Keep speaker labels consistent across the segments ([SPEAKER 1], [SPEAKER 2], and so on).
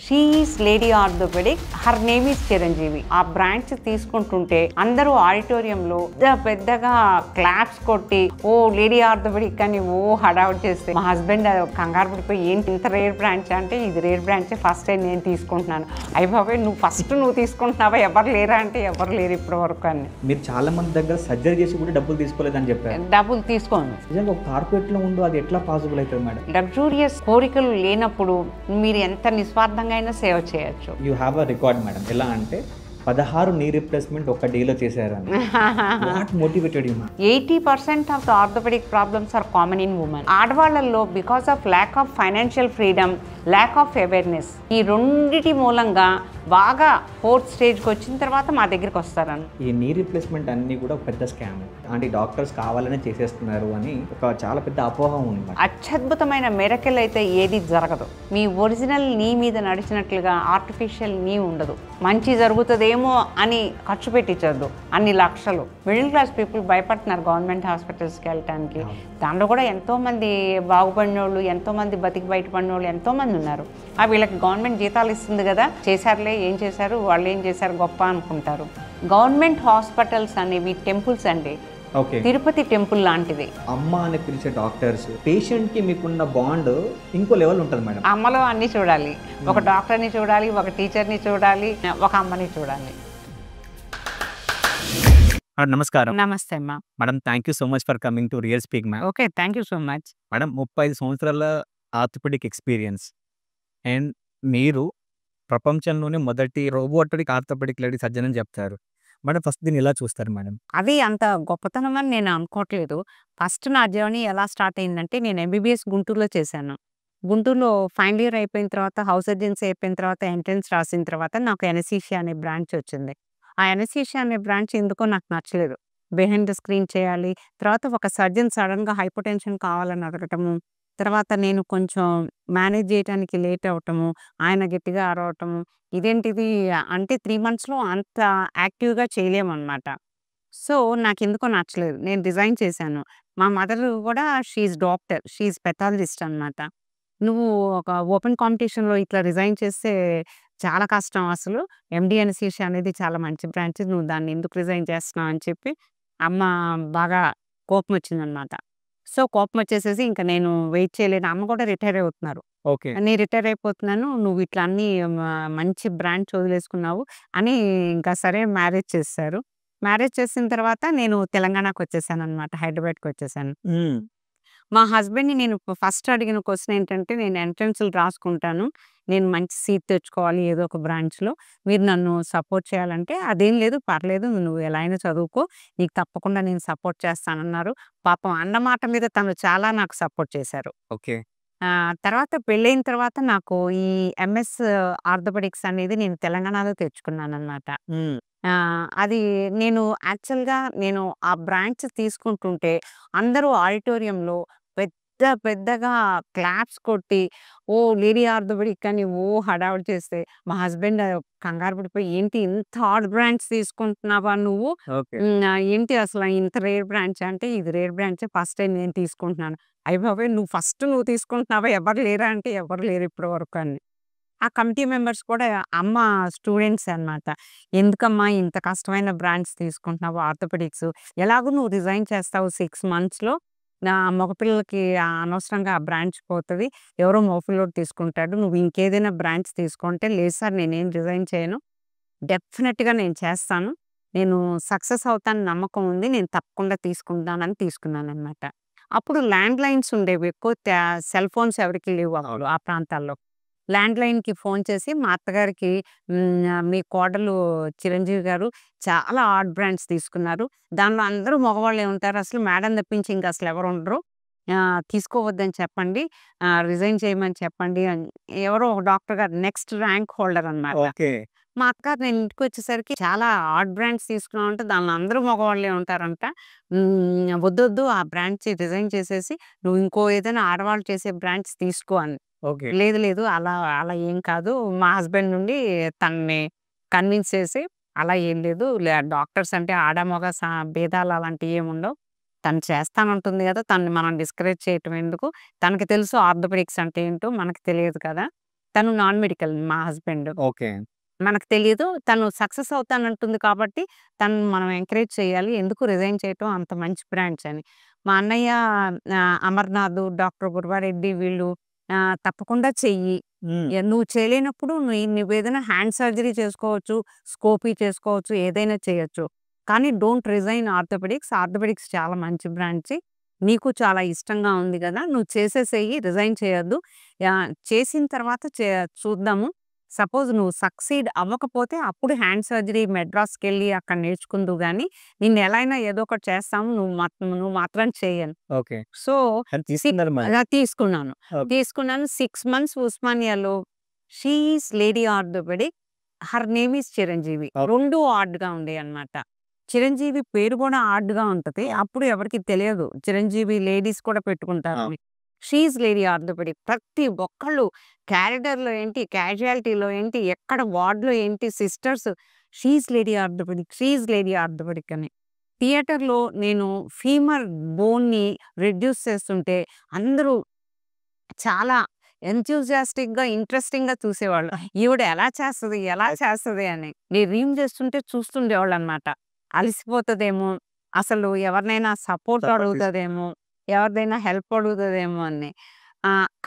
[SPEAKER 1] She is lady orthopaedic, her name is Chiranjeevi. ఆ branch తీసుకుంటుంటే అందరూ ఆడిటోరియంలో పెద్దగా క్లాప్స్ కొట్టి ఓ లేడీ ఆర్థోపెడిక్ అని ఓ హడావుట్ చేస్తే మా హస్బెండ్ కంగారు పడిపోయి ఏంటి ఇంత రేర్ బ్రాంచ్ అంటే ఇది రేర్ బ్రాంచ్, ఫస్ట్ టైం నేను తీసుకుంటున్నాను. అయ్యి బాబాయ్ నువ్వు తీసుకుంటున్నావా, ఎవరు లేరా అంటే ఎవరు లేరు ఇప్పటి వరకు అని.
[SPEAKER 2] మీరు చాలా మంది దగ్గర సర్జరీ చేసి కూడా డబ్బులు తీసుకోలేదని చెప్పారు.
[SPEAKER 1] డబ్బులు తీసుకోను.
[SPEAKER 2] నిజంగా ఒక కార్పొరేట్లో ఉండు అది ఎట్లా పాసిబుల్ అవుతుంది మేడం?
[SPEAKER 1] లగ్జూరియస్ కోరికలు లేనప్పుడు మీరు ఎంత నిస్వార్థంగా అయినా సేవ చేయొచ్చు.
[SPEAKER 2] You have a record madam. ఎలా అంటే 16 నీ రీప్లేస్మెంట్ ఒక డేలో చేశారని. What motivated you?
[SPEAKER 1] 80% of the orthopaedic problems are common in women. ఆడవాళ్ళల్లో because of lack of financial freedom, lack of awareness, ఈ రెండిటి మూలంగా బాగా 4th స్టేజ్కి వచ్చిన తర్వాత మా దగ్గరికి వస్తారని.
[SPEAKER 2] ఈ నీ రీప్లేస్మెంట్ అన్నీ కూడా పెద్ద స్కామ్. అంటే డాక్టర్స్ కావాలనే చేసేస్తున్నారు అని ఒక చాలా పెద్ద అపోహ ఉంది.
[SPEAKER 1] అత్యద్భుతమైన మెరకెల్ అయితే ఏది జరగదు. మీ ఒరిజినల్ నీ మీద నడిచినట్లుగా ఆర్టిఫిషియల్ నీ ఉండదు. మంచి జరుగుతుందేమో అని ఖర్చు పెట్టించద్దు అన్ని లక్షలు. మిడిల్ క్లాస్ పీపుల్ భయపడుతున్నారు గవర్నమెంట్ హాస్పిటల్స్కి వెళ్ళటానికి. దాంట్లో కూడా ఎంతోమంది బాగుపడిన వాళ్ళు, ఎంతోమంది బతికి బయటపడిన వాళ్ళు ఎంతోమంది ఉన్నారు. వీళ్ళకి గవర్నమెంట్ జీతాలు ఇస్తుంది కదా, చేశారులే, ఏం చేశారు వాళ్ళు, ఏం చేశారు గొప్ప అనుకుంటారు. గవర్నమెంట్ హాస్పిటల్స్ అనేవి టెంపుల్స్ అండి. తిరుపతి టెంపుల్ లాంటిది.
[SPEAKER 2] అమ్మ అని పిలిచే డాక్టర్స్ పేషెంట్ కి మీకున్న బాండ్ ఇంకో లెవెల్ ఉంటుంది మేడం.
[SPEAKER 1] అమ్మలో అన్ని చూడాలి. ఒక డాక్టర్ని చూడాలి, ఒక టీచర్ని చూడాలి, ఒక అమ్మని చూడాలి.
[SPEAKER 2] నమస్కారం.
[SPEAKER 1] నమస్తే అమ్మా.
[SPEAKER 2] Madam, thank you so much for coming to real speak ma'am.
[SPEAKER 1] Okay, thank you so much.
[SPEAKER 2] Madam, 35 సంవత్సరాల ఆర్థోపెడిక్ ఎక్స్పీరియన్స్ అండ్ మీరు ప్రపంచంలోనే మొదటి రోబోటిక్ ఆర్థోపెడిక్ లేడీ సర్జన్ అని చెప్తారు. మేడం, ఫస్ట్ దీన్ని ఎలా చూస్తారు మేడం?
[SPEAKER 1] అది అంత గొప్పతనం అని నేను అనుకోవట్లేదు. ఫస్ట్ నా జర్నీ ఎలా స్టార్ట్ అయిందంటే, నేను ఎంబీబీఎస్ గుంటూరులో చేశాను. గుంటూరులో ఫైనల్ ఇయర్ అయిపోయిన తర్వాత, హౌస్ సర్జన్సీ అయిపోయిన తర్వాత, ఎంట్రన్స్ రాసిన తర్వాత నాకు ఎనస్థీషియా అనే బ్రాంచ్ వచ్చింది. ఆ ఎనస్థీషియా అనే బ్రాంచ్ ఎందుకో నాకు నచ్చలేదు. బిహైండ్ ద స్క్రీన్ చేయాలి, తర్వాత ఒక సర్జన్ సడన్గా హైపోటెన్షన్ కావాలని అడగటము, తర్వాత నేను కొంచెం మేనేజ్ చేయడానికి లేట్ అవ్వటము, ఆయన గట్టిగా అరవటము, ఇదేంటిది అంటే 3 మంత్స్లో అంత యాక్టివ్గా చేయలేమన్నమాట. సో నాకెందుకో నచ్చలేదు, నేను రిజైన్ చేశాను. మా మదర్ కూడా షీఈస్ డాక్టర్, షీఈస్ పెథాలజిస్ట్ అనమాట. నువ్వు ఒక ఓపెన్ కాంపిటీషన్లో ఇట్లా రిజైన్ చేస్తే చాలా కష్టం అసలు, ఎండి ఎనస్థీషియా అనేది చాలా మంచి బ్రాంచ్, నువ్వు దాన్ని ఎందుకు రిజైన్ చేస్తున్నావు అని చెప్పి అమ్మ బాగా కోపం వచ్చిందనమాట. సో కోపం వచ్చేసేసి ఇంకా నేను వెయిట్ చేయలేను. అమ్మ కూడా రిటైర్ అవుతున్నారు.
[SPEAKER 2] ఓకే,
[SPEAKER 1] నేను రిటైర్ అయిపోతున్నాను, నువ్వు ఇట్లా అన్ని మంచి బ్రాంచ్ వదిలేసుకున్నావు అని ఇంకా సరే మ్యారేజ్ చేశారు. మ్యారేజ్ చేసిన తర్వాత నేను తెలంగాణకు వచ్చేసాను అనమాట, హైదరాబాద్కి వచ్చేసాను. మా హస్బెండ్ని నేను ఫస్ట్ అడిగిన క్వశ్చన్ ఏంటంటే, నేను ఎంట్రన్స్లు రాసుకుంటాను, నేను మంచి సీట్ తెచ్చుకోవాలి ఏదో ఒక బ్రాంచ్లో, మీరు నన్ను సపోర్ట్ చేయాలంటే, అదేం లేదు పర్లేదు నువ్వు ఎలా అయినా చదువుకో, నీకు తప్పకుండా నేను సపోర్ట్ చేస్తానన్నారు. పాపం అన్నమాట మీద తను చాలా నాకు సపోర్ట్ చేశారు.
[SPEAKER 2] ఓకే.
[SPEAKER 1] తర్వాత పెళ్ళైన తర్వాత నాకు ఈ ఎంఎస్ ఆర్థోపెడిక్స్ అనేది నేను తెలంగాణలో తెచ్చుకున్నాను అనమాట. అది నేను యాక్చువల్గా నేను ఆ బ్రాంచ్ తీసుకుంటుంటే అందరూ ఆడిటోరియంలో పెద్దగా క్లాప్స్ కొట్టి ఓ లేడీ ఆర్థోపెడిక్ అని ఓ హడావుడి చేస్తే మా హస్బెండ్ కంగారు పడిపోయి ఏంటి ఇంత హార్డ్ బ్రాంచ్ తీసుకుంటున్నావా నువ్వు, ఏంటి అసలు ఇంత రేర్ బ్రాంచ్ అంటే ఇది రేర్ బ్రాంచ్, ఫస్ట్ టైం నేను తీసుకుంటున్నాను. అయ్య బాబాయ్ నువ్వు తీసుకుంటున్నావా, ఎవరు లేరా అంటే ఎవరు లేరు ఇప్పటి వరకు అని. ఆ కమిటీ మెంబర్స్ కూడా అమ్మ స్టూడెంట్స్ అనమాట. ఎందుకమ్మా ఇంత కష్టమైన బ్రాంచ్ తీసుకుంటున్నావు ఆర్థోపెడిక్స్, ఎలాగో నువ్వు రిజైన్ చేస్తావు 6 మంత్స్లో, మగపిల్లలకి అనవసరంగా ఆ బ్రాంచ్ పోతుంది, ఎవరో మగపిల్లడు తీసుకుంటాడు, నువ్వు ఇంకేదైనా బ్రాంచ్ తీసుకుంటే, లేదు సార్ నేనేం రిజైన్ చేయను, డెఫినెట్గా నేను చేస్తాను, నేను సక్సెస్ అవుతాను నమ్మకం ఉంది, నేను తప్పకుండా తీసుకుంటానని తీసుకున్నాను అనమాట. అప్పుడు ల్యాండ్ లైన్స్ ఉండేవి ఎక్కువ, సెల్ ఫోన్స్ ఎవరికి లేవు అప్పుడు ఆ ప్రాంతాల్లో. ల్యాండ్ లైన్కి ఫోన్ చేసి మా అత్తగారికి మీ కోడలు చిరంజీవి గారు చాలా హార్డ్ బ్రాండ్స్ తీసుకున్నారు, దానిలో అందరూ మగవాళ్ళే ఉంటారు, అసలు మేడం తప్పించి ఇంకా అసలు ఎవరు ఉండరు, తీసుకోవద్దని చెప్పండి, రిజైన్ చేయమని చెప్పండి అని. ఎవరో ఒక డాక్టర్ గారు నెక్స్ట్ ర్యాంక్ హోల్డర్ అనమాట. మా అత్తగారు నేను ఇంటికి వచ్చేసరికి చాలా హార్డ్ బ్రాండ్స్ తీసుకున్నామంటే దానిలో అందరూ మగవాళ్ళే ఉంటారంట, వద్దొద్దు ఆ బ్రాంచ్ రిజైన్ చేసేసి నువ్వు ఇంకో ఏదైనా ఆడవాళ్ళు చేసే బ్రాంచ్ తీసుకో అని. లేదు లేదు అలా అలా ఏం కాదు, మా హస్బెండ్ నుండి తనని కన్విన్స్ చేసి అలా ఏం లేదు, డాక్టర్స్ అంటే ఆడ మగ భేదాలు అలాంటివి ఏమి ఉండవు, తను చేస్తానంటుంది కదా, తనని మనం డిస్కరేజ్ చేయటం ఎందుకు, తనకి తెలుసు ఆర్థోపెడిక్స్ అంటే ఏంటో మనకు తెలియదు కదా, తను నాన్ మెడికల్ మా హస్బెండ్.
[SPEAKER 2] ఓకే.
[SPEAKER 1] మనకు తెలీదు. తను సక్సెస్ అవుతానంటుంది కాబట్టి తనని మనం ఎంకరేజ్ చేయాలి. ఎందుకు రిజైన్ చేయటం అంత మంచి బ్రాంచ్ అని. మా అన్నయ్య అమర్నాథ్, డాక్టర్ గురువారెడ్డి వీళ్ళు తప్పకుండా చెయ్యి.
[SPEAKER 2] హ్మ్.
[SPEAKER 1] నువ్వు చేయలేనప్పుడు నువ్వేదైనా హ్యాండ్ సర్జరీ చేసుకోవచ్చు, స్కోపీ చేసుకోవచ్చు, ఏదైనా చేయొచ్చు. కానీ డోంట్ రిజైన్ ఆర్థోపెడిక్స్. ఆర్థోపెడిక్స్ చాలా మంచి బ్రాంచి. నీకు చాలా ఇష్టంగా ఉంది గదా! నువ్వు చేసేసేయి. రిజైన్ చేయొద్దు. చేసిన తర్వాత చూద్దాము. సపోజ్ నువ్వు సక్సీడ్ అవ్వకపోతే అప్పుడు హ్యాండ్ సర్జరీ మెడ్రాస్‌కెళ్ళి అక్కడ నేర్చుకుందువు గానీ, నిన్నెలా అయినా ఏదో ఒకటి చేస్తాము. నువ్వు మాత్రం చెయ్యను.
[SPEAKER 2] ఓకే.
[SPEAKER 1] సో,
[SPEAKER 2] కానీ తీసుకున్నారు మరి.
[SPEAKER 1] తీసుకున్నాను.
[SPEAKER 2] ఓకే.
[SPEAKER 1] తీసుకున్నాను. 6 మంత్స్ ఉస్మానియాలో she is lady orthopaedic. Her name is Chiranjeevi.
[SPEAKER 2] Okay.
[SPEAKER 1] 2 ఆడ్‌గా ఉండేయన్నమాట. చిరంజీవి పేరు కూడా ఆడ్‌గా ఉంటది. అప్పుడు ఎవరికీ తెలియదు. చిరంజీవి లేడీస్ కూడా
[SPEAKER 2] ఆ!
[SPEAKER 1] పెట్టుకుంటారని. She is lady orthopaedic. ప్రతి ఒక్కళ్ళు కారిడార్‌లో ఏంటి, క్యాజుయాలిటీలో ఏంటి, ఎక్కడ వార్డ్‌లో ఏంటి, sisters she is lady orthopaedic, she is lady orthopaedic అని. థియేటర్‌లో నేను ఫీమర్ బోన్‌ని రెడ్యూస్ చేస్తుంటే అందరూ చాలా ఎంథూసియాస్టిక్‌గా, ఇంట్రెస్టింగ్‌గా చూసేవాళ్ళు. ఈవిడ ఎలా చేస్తది? ఎలా చేస్తది? అని. నేను రీమ్ చేస్తుంటే చూస్తుండేవాళ్ళనమాట. అలసిపోతదేమో, అసలు ఎవరినైనా సపోర్ట్
[SPEAKER 2] సపోర్ట్
[SPEAKER 1] అడుగుతదేమో, ఎవరిదైనా హెల్ప్ అడుగుతదేమో అని.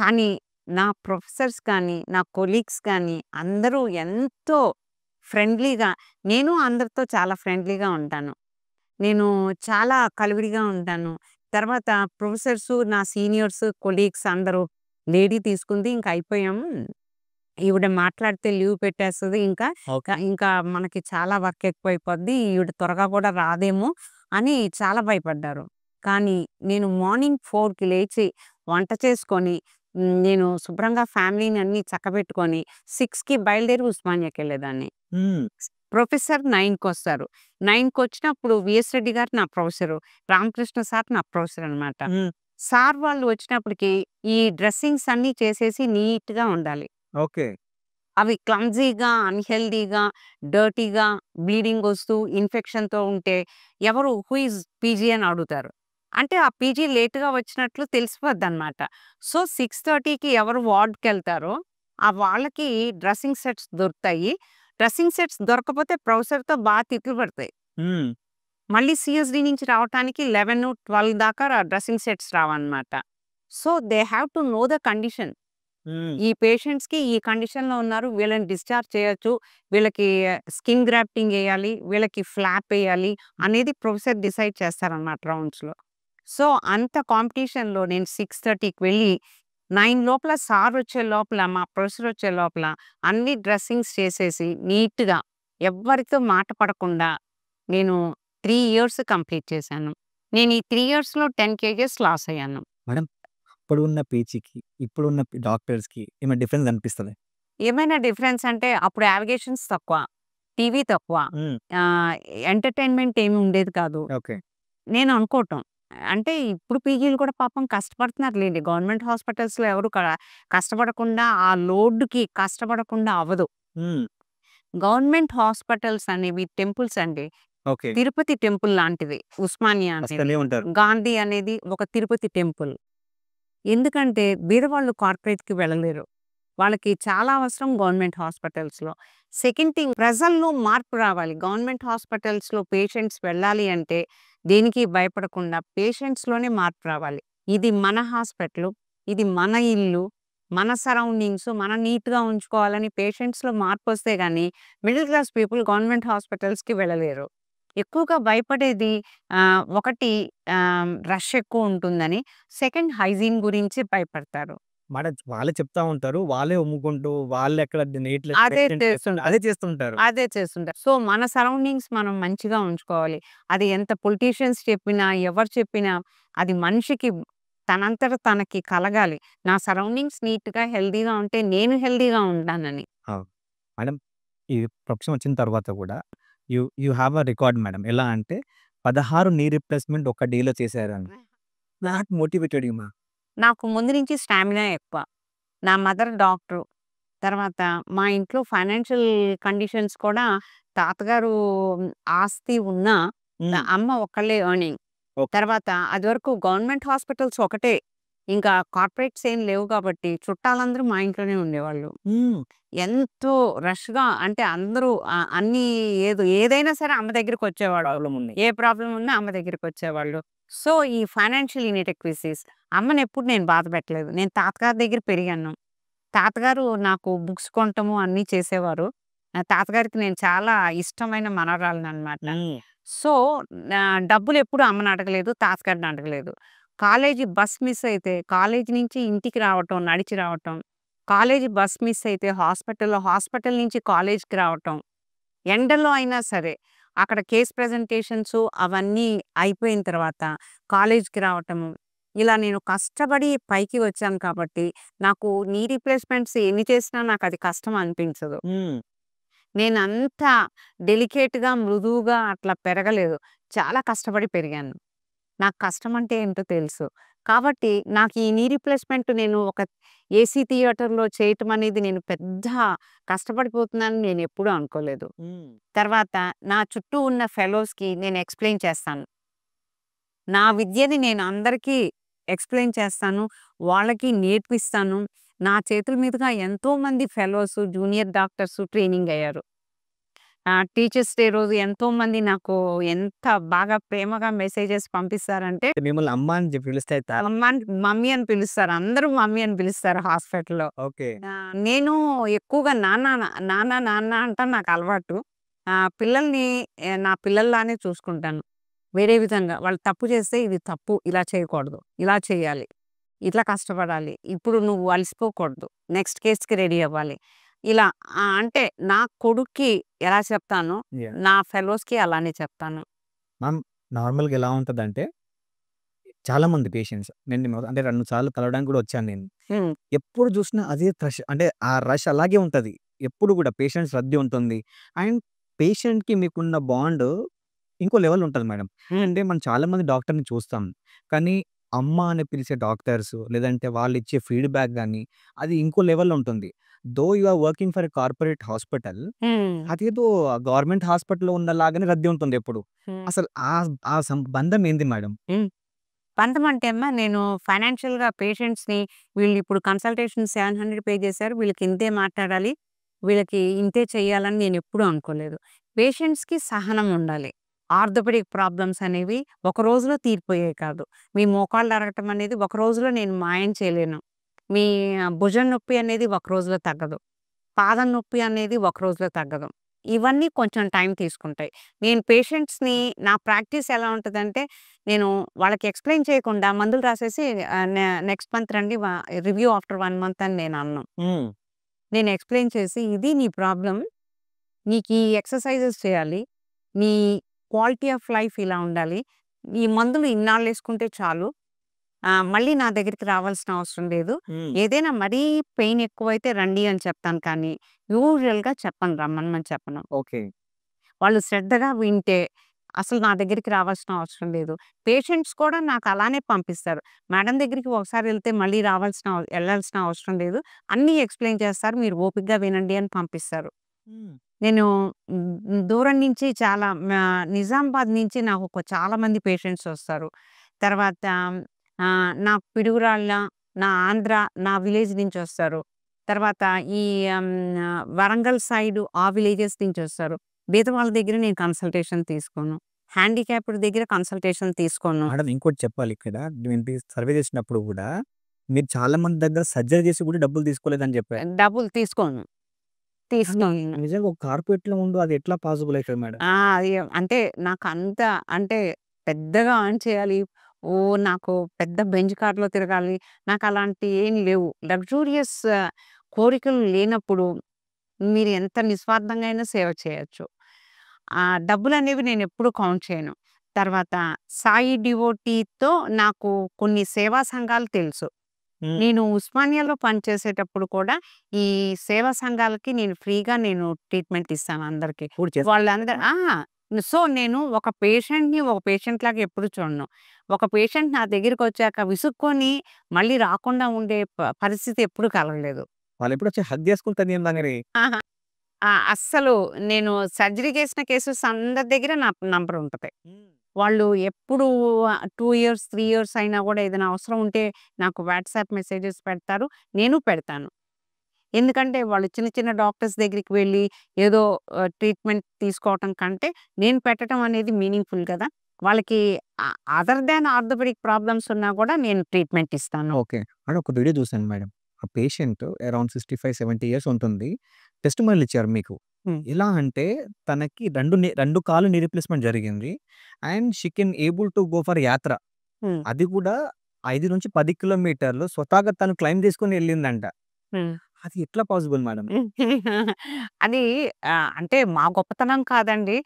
[SPEAKER 1] కానీ నా ప్రొఫెసర్స్ కానీ, నా కొలీగ్స్ కానీ అందరూ ఎంతో ఫ్రెండ్లీగా, నేను అందరితో చాలా ఫ్రెండ్లీగా ఉంటాను. నేను చాలా కలివిడిగా ఉంటాను. తర్వాత ప్రొఫెసర్సు, నా సీనియర్స్, కొలీగ్స్ అందరూ లేడీ తీసుకుంది. ఇంక అయిపోయాము. ఈవిడ మాట్లాడితే లీవ్ పెట్టేస్తది.
[SPEAKER 2] ఓకే.
[SPEAKER 1] ఇంకా మనకి చాలా వర్క్ ఎక్కువైపోద్ది. ఈవిడ త్వరగా కూడా రాదేమో అని చాలా భయపడ్డారు. కానీ నేను మార్నింగ్ 4కి లేచి వంట చేసుకొని, నేను శుభ్రంగా ఫ్యామిలీని అన్నీ చక్కబెట్టుకొని 6కి బయలుదేరి ఉస్మానియాకెళ్ళేదాన్ని.
[SPEAKER 2] హ్మ్.
[SPEAKER 1] ప్రొఫెసర్ 9కొస్తారు. 9కొచ్చినప్పుడు వీఎస్ రెడ్డి గారు నా ప్రొఫెసరు. రామకృష్ణ సార్ నా ప్రొఫెసర్ అనమాట.
[SPEAKER 2] హ్మ్.
[SPEAKER 1] సార్ వాళ్ళు వచ్చినప్పటికి ఈ డ్రెస్సింగ్స్ అన్నీ చేసేసి నీట్‌గా ఉండాలి.
[SPEAKER 2] ఓకే.
[SPEAKER 1] అవి క్లమ్జీగా, అన్‌హెల్తీగా, డర్టీగా, బ్లీడింగ్ వస్తూ ఇన్ఫెక్షన్‌తో ఉంటే ఎవరు హూ ఈజ్ పీజీ అని అడుగుతారు. అంటే ఆ పీజీ లేట్‌గా వచ్చినట్లు తెలిసిపోద్దనమాట. సో, 6:30కి ఎవరు వార్డ్‌కెళ్తారో వాళ్ళకి డ్రెస్సింగ్ సెట్స్ దొరుకుతాయి. డ్రెస్సింగ్ సెట్స్ దొరకకపోతే ప్రొఫెసర్‌తో తిట్లు పడతాయి.
[SPEAKER 2] హ్మ్.
[SPEAKER 1] మళ్ళీ సీఎస్‌డీ నుంచి రావటానికి 11, 12 దాకా డ్రెస్సింగ్ సెట్స్ రావన్నమాట. So, they have to know the condition.
[SPEAKER 2] Hmm.
[SPEAKER 1] ఈ పేషెంట్స్‌కి ఈ కండిషన్‌లో ఉన్నారు. వీళ్ళని డిశ్చార్జ్ చేయొచ్చు. వీళ్ళకి స్కిన్ గ్రాఫ్టింగ్ ఎయ్యాలి. వీళ్ళకి ఫ్లాప్ ఎయ్యాలి అనేది ప్రొఫెసర్ డిసైడ్ చేస్తారన్నమాట రౌండ్స్‌లో. సో, అంత కాంపిటీషన్‌లో నేను 6:30కి వెళ్ళి 9 లోపల సార్ వచ్చే లోపల, మా ప్రొఫెసర్ వచ్చే లోపల అన్ని డ్రెస్సింగ్స్ చేసేసి నీట్‌గా ఎవ్వరితో మాట పడకుండా నేను 3 ఇయర్స్ కంప్లీట్ చేశాను. నేను ఈ 3 ఇయర్స్‌లో 10 కేజెస్ లాస్ అయ్యాను.
[SPEAKER 2] మేడం, అప్పుడున్న పీజీకి, ఇప్పుడున్న డాక్టర్స్‌కి ఏమైనా డిఫరెన్స్ అనిపిస్తదా?
[SPEAKER 1] ఏమైనా డిఫరెన్స్ అంటే అప్పుడు యావిగేషన్స్ తక్కువ. టీవీ తక్కువ.
[SPEAKER 2] హ్మ్.
[SPEAKER 1] ఆహ్, ఎంటర్‌టైన్‌మెంట్ ఏమి ఉండేది కాదు.
[SPEAKER 2] ఓకే.
[SPEAKER 1] నేను అనుకోవటం. అంటే ఇప్పుడు పీజీలు కూడా పాపం కష్టపడుతున్నారులెండి. గవర్నమెంట్ హాస్పిటల్స్‌లో ఎవరు కష్టపడకుండా ఆ లోడ్‌కి కష్టపడకుండా అవ్వదు.
[SPEAKER 2] హ్మ్.
[SPEAKER 1] గవర్నమెంట్ హాస్పిటల్స్ అనేవి టెంపుల్స్ అండి.
[SPEAKER 2] ఓకే.
[SPEAKER 1] తిరుపతి టెంపుల్ లాంటిది ఉస్మానియా అనేది.
[SPEAKER 2] వస్తూనే ఉంటారు.
[SPEAKER 1] గాంధీ అనేది ఒక తిరుపతి టెంపుల్. ఎందుకంటే బీదవాళ్ళు కార్పొరేట్‌కి వెళ్ళలేరు. వాళ్ళకి చాలా అవసరం గవర్నమెంట్ హాస్పిటల్స్‌లో. సెకండ్ థింగ్ ప్రజల్లో మార్పు రావాలి. గవర్నమెంట్ హాస్పిటల్స్‌లో పేషెంట్స్ వెళ్ళాలి అంటే దేనికి భయపడకుండా పేషెంట్స్‌లోనే మార్పు రావాలి. ఇది మన హాస్పిటలు. ఇది మన ఇల్లు. మన సరౌండింగ్స్ మనం నీట్‌గా ఉంచుకోవాలని పేషెంట్స్‌లో మార్పొస్తే గాని మిడిల్ క్లాస్ పీపుల్ గవర్నమెంట్ హాస్పిటల్స్‌కి వెళ్ళలేరు. ఎక్కువగా భయపడేది ఒకటి రష్ ఎక్కువుంటుందని. సెకండ్ హైజీన్ గురించి భయపడతారు.
[SPEAKER 2] మేడం, వాళ్ళే చెప్తా ఉంటారు. వాళ్ళే అమ్ముకుంటూ, వాళ్ళెక్కడ నీట్‌నెస్
[SPEAKER 1] అదే
[SPEAKER 2] మెయింటైన్ చేస్తుంటారు.
[SPEAKER 1] చేస్తుంటారు.
[SPEAKER 2] అదే చేస్తుంటారు.
[SPEAKER 1] అదే చేస్తుంటారు. సో, మన సరౌండింగ్స్ మనం మంచిగా ఉంచుకోవాలి. అది ఎంత పొలిటీషియన్స్ చెప్పినా, ఎవరు చెప్పినా అది మనిషికి తనంతట తనకి కలగాలి. నా సరౌండింగ్స్ నీట్‌గా, హెల్తీగా ఉంటే నేను హెల్తీగా ఉంటానని.
[SPEAKER 2] ఆ! మేడం, ఈ ప్రొఫెషన్ వచ్చిన తర్వాత కూడా you have a record madam. ఎలా అంటే 16 నీ రీప్లేస్‌మెంట్ ఒక డేలో చేశారని. నాట్ మోటివేటెడ్ యూ మా.
[SPEAKER 1] నాకు ముందు నుంచి స్టామినా ఎక్కువ. నా మదర్ డాక్టరు. తర్వాత మా ఇంట్లో ఫైనాన్షియల్ కండిషన్స్ కూడా తాతగారు ఆస్తి ఉన్నా
[SPEAKER 2] హ్మ్.
[SPEAKER 1] అమ్మ ఒక్కళ్ళే ఎర్నింగ్.
[SPEAKER 2] ఓకే.
[SPEAKER 1] తర్వాత అదివరకు గవర్నమెంట్ హాస్పిటల్స్ ఒకటే. ఇంకా కార్పొరేట్స్ ఏం లేవు కాబట్టి చుట్టాలందరూ మా ఇంట్లోనే ఉండేవాళ్ళు. ఎంతో రష్‌గా అంటే అందరూ అన్నీ ఏదైనా సరే అమ్మ దగ్గరికొచ్చేవాడు.
[SPEAKER 2] ప్రాబ్లమ్ ఉంది.
[SPEAKER 1] ఏ ప్రాబ్లమ్ ఉన్నా అమ్మ దగ్గరికొచ్చేవాళ్ళు. సో, ఈ ఫైనాన్షియల్ ఇన్‌ఎడెక్వసీస్ అమ్మనెప్పుడు నేను బాధ పెట్టలేదు. నేను తాతగారి దగ్గర పెరిగాను. తాతగారు నాకు బుక్స్ కొనటము అన్నీ చేసేవారు. తాతగారికి నేను చాలా ఇష్టమైన మనవరాలిననమాట. సో, డబ్బులెప్పుడు అమ్మని అడగలేదు. తాతగారిని అడగలేదు. కాలేజీ బస్ మిస్ అయితే కాలేజీ నుంచి ఇంటికి రావటం, నడిచి రావటం. కాలేజీ బస్ మిస్ అయితే హాస్పిటల్ నుంచి కాలేజ్‌కి రావటం. ఎండలో అయినా సరే అక్కడ కేస్ ప్రెజెంటేషన్స్ అవన్నీ అయిపోయిన తర్వాత కాలేజ్‌కి రావటము. ఇలా నేను కష్టపడి పైకి వచ్చాను కాబట్టి నాకు నీ రీప్లేస్‌మెంట్స్ ఎన్ని చేసినా నాకది కష్టం అనిపించదు. నేనంత డెలికేట్‌గా, మృదువుగా అట్లా పెరగలేదు. చాలా కష్టపడి పెరిగాను. నాకు కష్టం అంటే ఏంటో తెలుసు. కాబట్టి నాకు ఈ నీ రీప్లేస్‌మెంట్ నేను ఒక ఏసీ థియేటర్‌లో చేయటం అనేది నేను పెద్ద కష్టపడిపోతున్నానని నేనెప్పుడూ అనుకోలేదు. తర్వాత నా చుట్టూ ఉన్న ఫెలోస్‌కి నేను ఎక్స్‌ప్లెయిన్ చేస్తాను. నా విద్యని నేను అందరికీ ఎక్స్‌ప్లెయిన్ చేస్తాను. వాళ్ళకి నేర్పిస్తాను. నా చేతుల మీదుగా ఎంతోమంది ఫెలోస్, జూనియర్ డాక్టర్స్ ట్రైనింగ్ అయ్యారు. టీచర్స్ డే రోజు ఎంతోమంది నాకు ఎంత బాగా ప్రేమగా మెసేజెస్ పంపిస్తారంటే
[SPEAKER 2] మిమ్మల్ని అమ్మ అని పిలిస్తే
[SPEAKER 1] మమ్మీ అని పిలుస్తారు. అందరూ మమ్మీ అని పిలుస్తారు హాస్పిటల్‌లో.
[SPEAKER 2] ఓకే.
[SPEAKER 1] నేను ఎక్కువగా నాన్న అంటాను నాకు అలవాటు. పిల్లల్ని నా పిల్లల్లానే చూసుకుంటాను. వేరే విధంగా వాళ్ళు తప్పు చేస్తే ఇది తప్పు. ఇలా చేయకూడదు. ఇలా చేయాలి. ఇట్లా కష్టపడాలి. ఇప్పుడు నువ్వు అలసిపోకూడదు. నెక్స్ట్ కేస్‌కి రెడీ అవ్వాలి. ఇలా అంటే నా కొడుక్కి ఎలా చెప్తానో
[SPEAKER 2] యాహ్!
[SPEAKER 1] నా ఫెలోస్‌కి అలానే చెప్తాను.
[SPEAKER 2] మ్యామ్ నార్మల్‌గా ఎలా ఉంటదంటే చాలామంది పేషెంట్స్ అంటే 2 సార్లు కలవడానికి కూడా వచ్చాను నేను.
[SPEAKER 1] హ్మ్.
[SPEAKER 2] ఎప్పుడు చూసినా అదే అంటే ఆ రష్ అలాగే ఉంటది. ఎప్పుడు కూడా పేషెంట్స్ రద్దీ ఉంటుంది. అండ్ పేషెంట్‌కి మీకున్న బాండ్ ఇంకో లెవెల్ ఉంటది మేడం. అంటే మనం చాలామంది డాక్టర్‌ని చూస్తాం. కానీ అమ్మ అని పిలిచే డాక్టర్స్ లేదంటే వాళ్ళిచ్చే ఫీడ్‌బ్యాక్ గాని అది ఇంకో లెవెల్‌లో ఉంటుంది. Though you are working for a corporate hospital
[SPEAKER 1] hmm.
[SPEAKER 2] అదేదో గవర్నమెంట్ హాస్పిటల్‌లో ఉన్నలాగానే రద్దీ ఉంటుంది ఎప్పుడు.
[SPEAKER 1] హ్మ్.
[SPEAKER 2] అసలు ఆ బంధం ఏంది మేడం?
[SPEAKER 1] హ్మ్. పంతమంటే అమ్మా నేను ఫైనాన్షియల్‌గా పేషెంట్స్‌ని వీళ్ళిప్పుడు కన్సల్టేషన్ 700 పే చేశారు. వీళ్ళకి ఇంతే మాట్లాడాలి. వీళ్ళకి ఇంతే చేయాలని నేనెప్పుడూ అనుకోలేదు. పేషెంట్స్‌కి సహనం ఉండాలి. ఆర్థోపెడిక్ ప్రాబ్లమ్స్ అనేవి ఒక రోజులో తీరిపోయేవి కాదు. మీ మోకాళ్ళు అరగటం అనేది ఒక రోజులో నేను మాయం చేయలేను. మీ భుజం నొప్పి అనేది ఒక రోజులో తగ్గదు. పాదం నొప్పి అనేది ఒక రోజులో తగ్గదు. ఇవన్నీ కొంచెం టైం తీసుకుంటాయి. నేను పేషెంట్స్‌ని నా ప్రాక్టీస్ ఎలా ఉంటదంటే, నేను వాళ్ళకి ఎక్స్‌ప్లెయిన్ చేయకుండా మందులు రాసేసి నెక్స్ట్ మంత్ రండి రివ్యూ ఆఫ్టర్ 1 మంత్ అని నేను అనను. నేను ఎక్స్‌ప్లెయిన్ చేసి, ఇది నీ ప్రాబ్లమ్. నీకు ఈ ఎక్సర్‌సైజెస్ చేయాలి. నీ క్వాలిటీ ఆఫ్ లైఫ్ ఇలా ఉండాలి. ఈ మందులు ఇన్నాళ్ళేసుకుంటే చాలు. మళ్ళీ నా దగ్గరికి రావాల్సిన అవసరం లేదు. ఏదైనా మరీ పెయిన్ ఎక్కువైతే రండి అని చెప్తాను కానీ, యూజువల్‌గా చెప్పను రమ్మనమని చెప్పను.
[SPEAKER 2] ఓకే.
[SPEAKER 1] వాళ్ళు శ్రద్ధగా వింటే అసలు నా దగ్గరికి రావాల్సిన అవసరం లేదు. పేషెంట్స్ కూడా నాకు అలానే పంపిస్తారు. మేడం దగ్గరికి ఒకసారి ఎళ్తే మళ్ళీ ఎళ్ళాల్సిన అవసరం లేదు. అన్నీ ఎక్స్‌ప్లెయిన్ చేస్తారు. మీరు ఓపికగా వినండి అని పంపిస్తారు. నేను దూరం నుంచి చాలా నిజామాబాద్ నుంచి నాకు చాలా మంది పేషెంట్స్ వస్తారు. తర్వాత నా పిడుగురాళ్ళ, నా ఆంధ్ర, నా విలేజ్ నుంచొస్తారు. తర్వాత ఈ వరంగల్ సైడు ఆ విలేజెస్ నుంచొస్తారు. బీదవాళ్ళ దగ్గర నేను కన్సల్టేషన్ తీసుకోను. హ్యాండిక్యాప్డ్ దగ్గర కన్సల్టేషన్ తీసుకోను.
[SPEAKER 2] మేడం ఇంకోటి చెప్పాలి ఇక్కడ. నేను సర్వే చేసినప్పుడు గూడా మీరు చాలా మంది దగ్గర సర్జరీ చేసి కూడా డబ్బులు తీసుకోలేదని చెప్పారు.
[SPEAKER 1] డబ్బులు తీసుకోను.
[SPEAKER 2] కానీ
[SPEAKER 1] తీసుకోను.
[SPEAKER 2] నిజంగా ఒక కార్పొరేట్‌లో ఉండు అది ఎట్లా పాసిబుల్ అయితది మేడం?
[SPEAKER 1] అది అంటే నాకంత అంటే పెద్దగా ఎర్న్ చేయాలి. నాకు పెద్ద బెంజ్ కార్‌లో తిరగాలి. నాకలాంటి ఏం లేవు. లగ్జూరియస్ కోరికలు లేనప్పుడు మీరు ఎంత నిస్వార్థంగా అయినా సేవ చేయొచ్చు. డబ్బులనేవి నేనెప్పుడు కౌంట్ చేయను. తర్వాత సాయి డివోటీతో నాకు కొన్ని సేవా సంఘాలు తెలుసు.
[SPEAKER 2] హ్మ్.
[SPEAKER 1] నేను ఉస్మానియాలో పనిచేసేటప్పుడు కూడా ఈ సేవా సంఘాలకి నేను ఫ్రీగా ట్రీట్మెంట్ ఇస్తాను అందరికి.
[SPEAKER 2] ఇప్పుడు చేస్తారా?
[SPEAKER 1] వాళ్ళందరూ సో, నేను ఒక పేషెంట్‌ని ఒక పేషెంట్‌లాగా ఎప్పుడు చూడను. ఒక పేషెంట్ నా దగ్గరికొచ్చాక విసుక్కొని మళ్ళీ రాకుండా ఉండే పరిస్థితి ఎప్పుడు కలగలేదు.
[SPEAKER 2] వాళ్ళెప్పుడొచ్చి హగ్ చేసుకుంటారు నేను దగ్గరి.
[SPEAKER 1] ఆహా! అస్సలు నేను సర్జరీ చేసిన కేసెస్ అందరి దగ్గర నా నంబర్ ఉంటది. వాళ్ళు ఎప్పుడు 2 ఇయర్స్, 3 ఇయర్స్ అయినా గూడా ఏదైనా అవసరం ఉంటే నాకు వాట్సాప్ మెసేజెస్ పెడతారు. నేను పెడతాను. ఎందుకంటే వాళ్ళు చిన్న చిన్న డాక్టర్స్ దగ్గరికి వెళ్లి ఏదో ట్రీట్మెంట్ తీసుకోవటం కంటే నేను పెట్టడం అనేది మీనింగ్‌ఫుల్ కదా! వాళ్ళకి అదర్ థాన్ ఆర్థోపెడిక్ ప్రాబ్లమ్స్ ఉన్నా గూడా నేను ట్రీట్మెంట్ ఇస్తాను.
[SPEAKER 2] ఓకే. అంటే ఒక వీడియో చూసాను మేడం. ఆ పేషెంట్ అరౌండ్ 65, 70 ఇయర్స్ ఉంటుంది. టెస్టిమోనియల్ ఇచ్చారు మీకు.
[SPEAKER 1] హ్మ్.
[SPEAKER 2] ఎలా అంటే తనకి 2 కాళ్ళు నీ రీప్లేస్‌మెంట్ జరిగింది. And she can able to go for యాత్ర.
[SPEAKER 1] హ్మ్.
[SPEAKER 2] అది కూడా 5-10 కిలోమీటర్లు స్వతహాగా తను క్లైమ్ చేసుకొని ఎళ్ళిందంట.
[SPEAKER 1] హ్మ్.
[SPEAKER 2] అది ఎట్లా పాసిబుల్ మేడం?
[SPEAKER 1] అది అంటే మా గొప్పతనం కాదండి.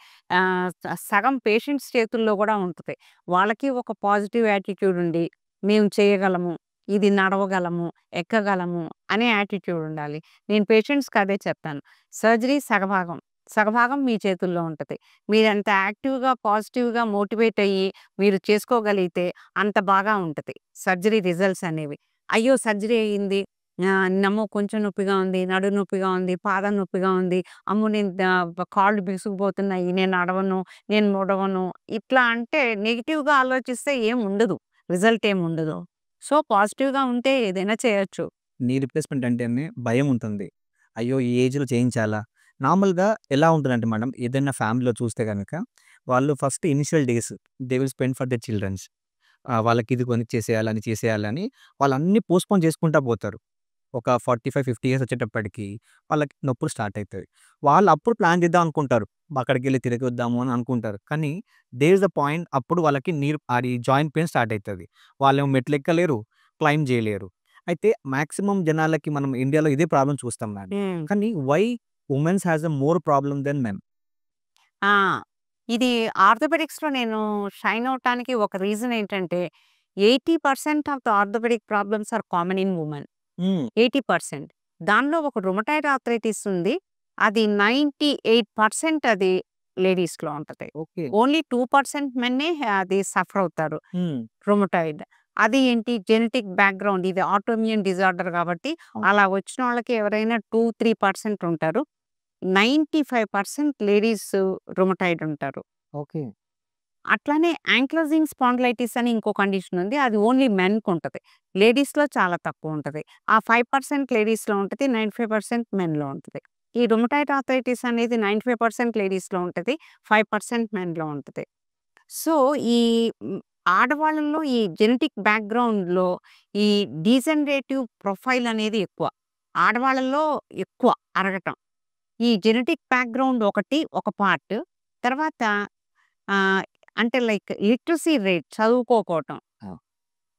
[SPEAKER 1] సగం పేషెంట్స్ చేతుల్లో గూడా ఉంటది. వాళ్ళకి ఒక పాజిటివ్ యాటిట్యూడ్ ఉండి, మేము చేయగలము, ఇది నడవగలము, ఎక్కగలము అనే యాటిట్యూడ్ ఉండాలి. నేను పేషెంట్స్‌కి అదే చెప్తాను. సర్జరీ సగభాగం. సగభాగం మీ చేతుల్లో ఉంటది. మీరెంత యాక్టివ్‌గా, పాజిటివ్‌గా మోటివేట్ అయ్యి మీరు చేసుకోగలిగితే అంత బాగా ఉంటది. సర్జరీ రిజల్ట్స్ అనేవి. అయ్యో! సర్జరీ అయింది. నమ్మో కొంచెం నొప్పిగా ఉంది, నడుము నొప్పిగా ఉంది, పాదం నొప్పిగా ఉంది. అమ్మో! నేను కాళ్ళు బిగుసుకుపోతున్నాయి. నేను నడవను, నేను ముడవను. ఇట్లా అంటే నెగెటివ్‌గా ఆలోచిస్తే ఏముండదు. రిజల్ట్ ఏముండదు. సో, పాజిటివ్‌గా ఉంటే ఏదైనా చేయొచ్చు.
[SPEAKER 2] నీ రీప్లేస్‌మెంట్ అంటేనే భయం ఉంటుంది. అయ్యో! ఈ ఏజ్‌లో చేయించాలా? నార్మల్‌గా ఎలా ఉంటదంటే మేడం ఏదైనా ఫ్యామిలీలో చూస్తే గనక వాళ్ళు first initial days they will spend for their childrens. వాళ్ళకి ఇది కొనిచ్చేసేయాలి, అది చేసేయాలని వాళ్ళన్నీ పోస్ట్‌పోన్ చేసుకుంటా పోతారు. ఒక 45, 50 ఇయర్స్ వచ్చేటప్పటికి వాళ్ళకి నొప్పులు స్టార్ట్ అయితాయి. వాళ్ళు అప్పుడు ప్లాన్ చేద్దాం అనుకుంటారు. అక్కడికెళ్ళి తిరిగి వద్దాము అని అనుకుంటారు. కానీ దేర్ ఇస్ ద పాయింట్ అప్పుడు వాళ్ళకి అది జాయింట్ పెయిన్ స్టార్ట్ అయితది. వాళ్ళేమో మెట్లెక్కలేరు, క్లైంబ్ చేయలేరు. అయితే మాక్సిమం జనాలకి మనం ఇండియాలో ఇదే ప్రాబ్లమ్ చూస్తాం మేడం.
[SPEAKER 1] హ్మ్.
[SPEAKER 2] కానీ why womens has a more problem than men?
[SPEAKER 1] ఆ! ఇది ఆర్థోపెడిక్స్‌లో నేను షైన్ అవ్వటానికి ఒక రీజన్ ఏంటంటే 80% of the orthopaedic problems are common in women.
[SPEAKER 2] Hmm.
[SPEAKER 1] 80% దానిలో ఒక రుమటాయిడ్ ఆర్థరైటిస్ ఉంది. అది 98% అది లేడీస్‌లో ఉంటది.
[SPEAKER 2] ఓకే.
[SPEAKER 1] ఓన్లీ 2% మెన్నే అది సఫర్ అవుతారు.
[SPEAKER 2] హ్మ్.
[SPEAKER 1] రుమటాయిడ్. అది ఏంటి జెనెటిక్ బ్యాక్‌గ్రౌండ్ ఇది ఆటోఇమ్యూన్ డిజార్డర్ కాబట్టి
[SPEAKER 2] అవును.
[SPEAKER 1] అలా వచ్చినోళ్ళకి ఎవరైనా 3% ఉంటారు. 95% లేడీస్ రుమటాయిడ్ ఉంటారు.
[SPEAKER 2] ఓకే.
[SPEAKER 1] అట్లానే యాంక్లోజింగ్ స్పాండిలైటిస్ అని ఇంకో కండిషన్ ఉంది. అది ఓన్లీ మెన్‌కుంటది. లేడీస్‌లో చాలా తక్కువుంటది. ఆ 5% లేడీస్‌లో ఉంటది. 95% మెన్‌లో ఉంటది. ఈ రుమటాయిడ్ ఆర్థరైటిస్ అనేది 95% లేడీస్‌లో ఉంటది. 5% మెన్‌లో ఉంటది. సో, ఈ హ్మ్, ఆడవాళ్ళలో ఈ జెనెటిక్ బ్యాక్‌గ్రౌండ్‌లో ఈ డీజనరేటివ్ ప్రొఫైల్ అనేది ఎక్కువ. ఆడవాళ్ళలో ఎక్కువ అరగటం. ఈ జెనెటిక్ బ్యాక్‌గ్రౌండ్ ఒకటి ఒక పార్ట్. తర్వాత ఆహ్, అంటే లైక్ లిటరసీ రేట్ చదువుకోకపోవటం.
[SPEAKER 2] ఆ!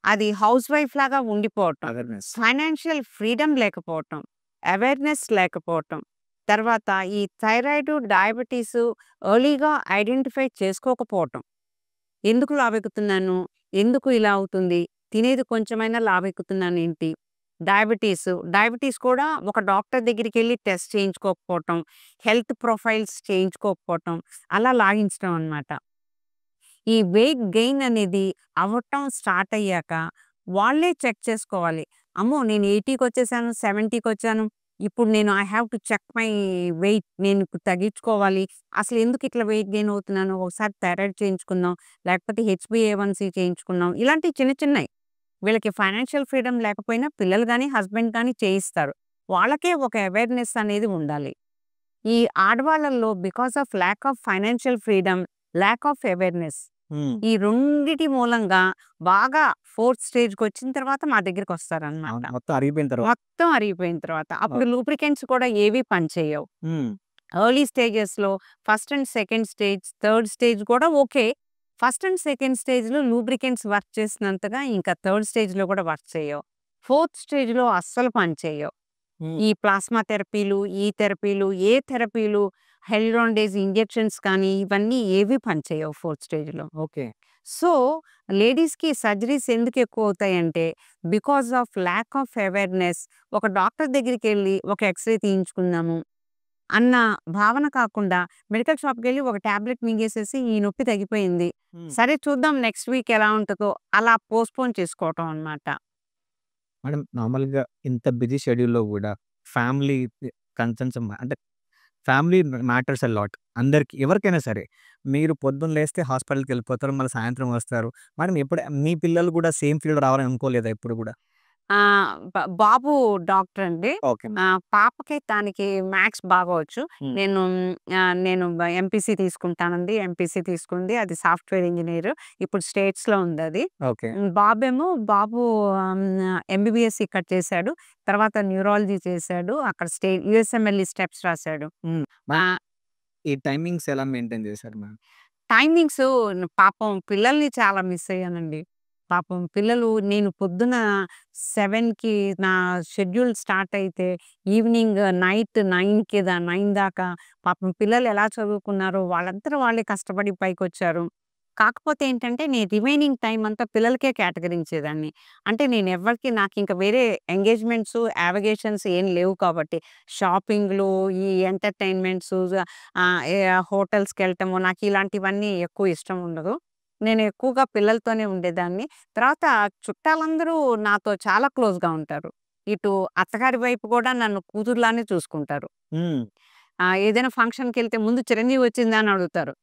[SPEAKER 1] అది హౌస్ వైఫ్ లాగా ఉండిపోవటం.
[SPEAKER 2] అవేర్‌నెస్.
[SPEAKER 1] ఫైనాన్షియల్ ఫ్రీడమ్ లేకపోవటం. అవేర్‌నెస్ లేకపోవటం. తర్వాత ఈ థైరాయిడు, డయాబెటిసు ఎర్లీగా ఐడెంటిఫై చేసుకోకపోవటం. ఎందుకు లావెక్కుతున్నాను? ఎందుకు ఇలా అవుతుంది? తినేది కొంచెమైనా లావెక్కుతున్నానేంటి? డయాబెటిస్ కూడా ఒక డాక్టర్ దగ్గరికెళ్లి టెస్ట్ చేయించుకోకపోవటం, హెల్త్ ప్రొఫైల్స్ చేయించుకోకపోవటం, అలా లాగించడం అన్నమాట. ఈ వెయిట్ గెయిన్ అనేది అవ్వటం స్టార్ట్ అయ్యాక వాళ్ళే చెక్ చేసుకోవాలి. అమ్మో! నేను 80కొచ్చేసాను, 70కొచ్చాను. ఇప్పుడు నేను I have to check my weight. నేను ఇప్పుడు తగ్గించుకోవాలి. అసలు ఎందుకు ఇట్లా వెయిట్ గెయిన్ అవుతున్నాను? ఒకసారి థైరాయిడ్ చేయించుకుందాం. లేకపోతే హెచ్‌బీఏవన్సీ చేయించుకుందాం. ఇలాంటివి చిన్న చిన్నయి. వీళ్ళకి ఫైనాన్షియల్ ఫ్రీడమ్ లేకపోయినా పిల్లలు గాని, హస్బెండ్ గాని చేయిస్తారు. వాళ్ళకే ఒక అవేర్‌నెస్ అనేది ఉండాలి. ఈ ఆడవాళ్ళలో because of lack of financial freedom, lack of awareness
[SPEAKER 2] hmm.
[SPEAKER 1] ఈ రెండిటి మూలంగా బాగా ఫోర్త్ స్టేజ్‌కొచ్చిన తర్వాత మా దగ్గరికొస్తారనమాట.
[SPEAKER 2] అవును. మొత్తం అరిగిపోయిన తర్వాత.
[SPEAKER 1] మొత్తం అరిగిపోయిన తర్వాత. అప్పుడు
[SPEAKER 2] ఓహ్!
[SPEAKER 1] లూబ్రికెంట్స్ కూడా ఏవి పనిచేయవు.
[SPEAKER 2] హ్మ్.
[SPEAKER 1] ఎర్లీ స్టేజెస్‌లో first and second stage, third stage కూడా ఓకే. ఫస్ట్ అండ్ సెకండ్ స్టేజ్‌లో లూబ్రికెంట్స్ వర్క్ చేసినంతగా ఇంకా థర్డ్ స్టేజ్‌లో కూడా వర్క్ చేయవు. ఫోర్త్ స్టేజ్‌లో అస్సలు పనిచేయవు.
[SPEAKER 2] హ్మ్.
[SPEAKER 1] ఈ ప్లాస్మా థెరపీలు, ఈ థెరపీలు, ఏ థెరపీలు, హైల్యూరానిడేస్ ఇంజెక్షన్స్ కానీ ఇవన్నీ ఏవి పనిచేయవు ఫోర్త్ స్టేజ్‌లో.
[SPEAKER 2] ఓకే.
[SPEAKER 1] సో, లేడీస్‌కి సర్జరీస్ ఎందుకు ఎక్కువవుతాయంటే, because of lack of awareness. ఒక డాక్టర్ దగ్గరికెళ్ళి ఒక ఎక్స్‌రే తీయించుకుందాము అన్న భావన కాకుండా, మెడికల్ షాప్‌కెళ్ళి ఒక టాబ్లెట్ మింగేసేసి ఈ నొప్పి తగ్గిపోయింది.
[SPEAKER 2] హ్మ్.
[SPEAKER 1] సరే చూద్దాం నెక్స్ట్ వీక్ ఎలా ఉంటదో అలా పోస్ట్‌పోన్ చేసుకోవటం అన్నమాట.
[SPEAKER 2] మేడం నార్మల్‌గా ఇంత బిజీ షెడ్యూల్‌లో గూడా ఫ్యామిలీ కన్సర్న్స్ అంటే ఫ్యామిలీ మ్యాటర్స్ ఎ లాట్. అందరికి ఎవరికైనా సరే. మీరు పొద్దున్న లేస్తే హాస్పిటల్‌కెళ్ళిపోతారు. మళ్ళీ సాయంత్రం వస్తారు. మేడం ఎప్పుడు మీ పిల్లలు కూడా సేమ్ ఫీల్డ్ రావాలని అనుకోలేదా ఎప్పుడు కూడా?
[SPEAKER 1] బాబు డాక్టర్ అండి.
[SPEAKER 2] Okay ma'am.
[SPEAKER 1] పాపకి తనకి మ్యాథ్స్ బాగా వచ్చు.
[SPEAKER 2] హ్మ్.
[SPEAKER 1] నేను ఎంపీసీ తీసుకుంటానంది. ఎంపీసీ తీసుకుంది. అది సాఫ్ట్‌వేర్ ఇంజినీర్. ఇప్పుడు స్టేట్స్‌లో ఉందది.
[SPEAKER 2] ఓకే.
[SPEAKER 1] బాబు ఎంబీబీఎస్ ఇక్కడ చేశాడు. తర్వాత న్యూరాలజీ చేశాడు. అక్కడ యూఎస్ఎంఎల్ఈ స్టెప్స్ రాశాడు.
[SPEAKER 2] హ్మ్. మ్యామ్
[SPEAKER 1] ఆహ్
[SPEAKER 2] ఈ టైమింగ్స్ ఎలా మెయింటైన్ చేశారు మ్యామ్?
[SPEAKER 1] టైమింగ్స్ పాపం పిల్లల్ని చాలా మిస్ అయ్యానండి. పాపం పిల్లలు నేను పొద్దున 7కి నా షెడ్యూల్ స్టార్ట్ అయితే ఈవినింగ్ నైట్ 9 దాకా పాపం పిల్లలు ఎలా చదువుకున్నారో వాళ్ళంతట వాళ్ళే కష్టపడి పైకొచ్చారు. కాకపోతే ఏంటంటే నేను రిమైనింగ్ టైమ్ అంతా పిల్లలకే కేటాయించేదాన్ని. అంటే నేను ఎవరికీ నాకింక వేరే ఎంగేజ్‌మెంట్స్, యావిగేషన్స్ ఏం లేవు కాబట్టి షాపింగ్‌లు, ఈ ఎంటర్‌టైన్‌మెంట్స్ ఏ హోటల్స్‌కెళ్ళటము నాకిలాంటివన్నీ ఎక్కువ ఇష్టం ఉండదు. నేను ఎక్కువగా పిల్లలతోనే ఉండేదాన్ని. తర్వాత చుట్టాలందరూ నాతో చాలా క్లోజ్‌గా ఉంటారు. ఇటు అత్తగారి వైపు గూడా నన్ను కూతురులానే చూసుకుంటారు.
[SPEAKER 2] హ్మ్.
[SPEAKER 1] ఏదైనా ఫంక్షన్‌కెళ్తే ముందు చిరంజీవి వచ్చిందా అని అడుగుతారు.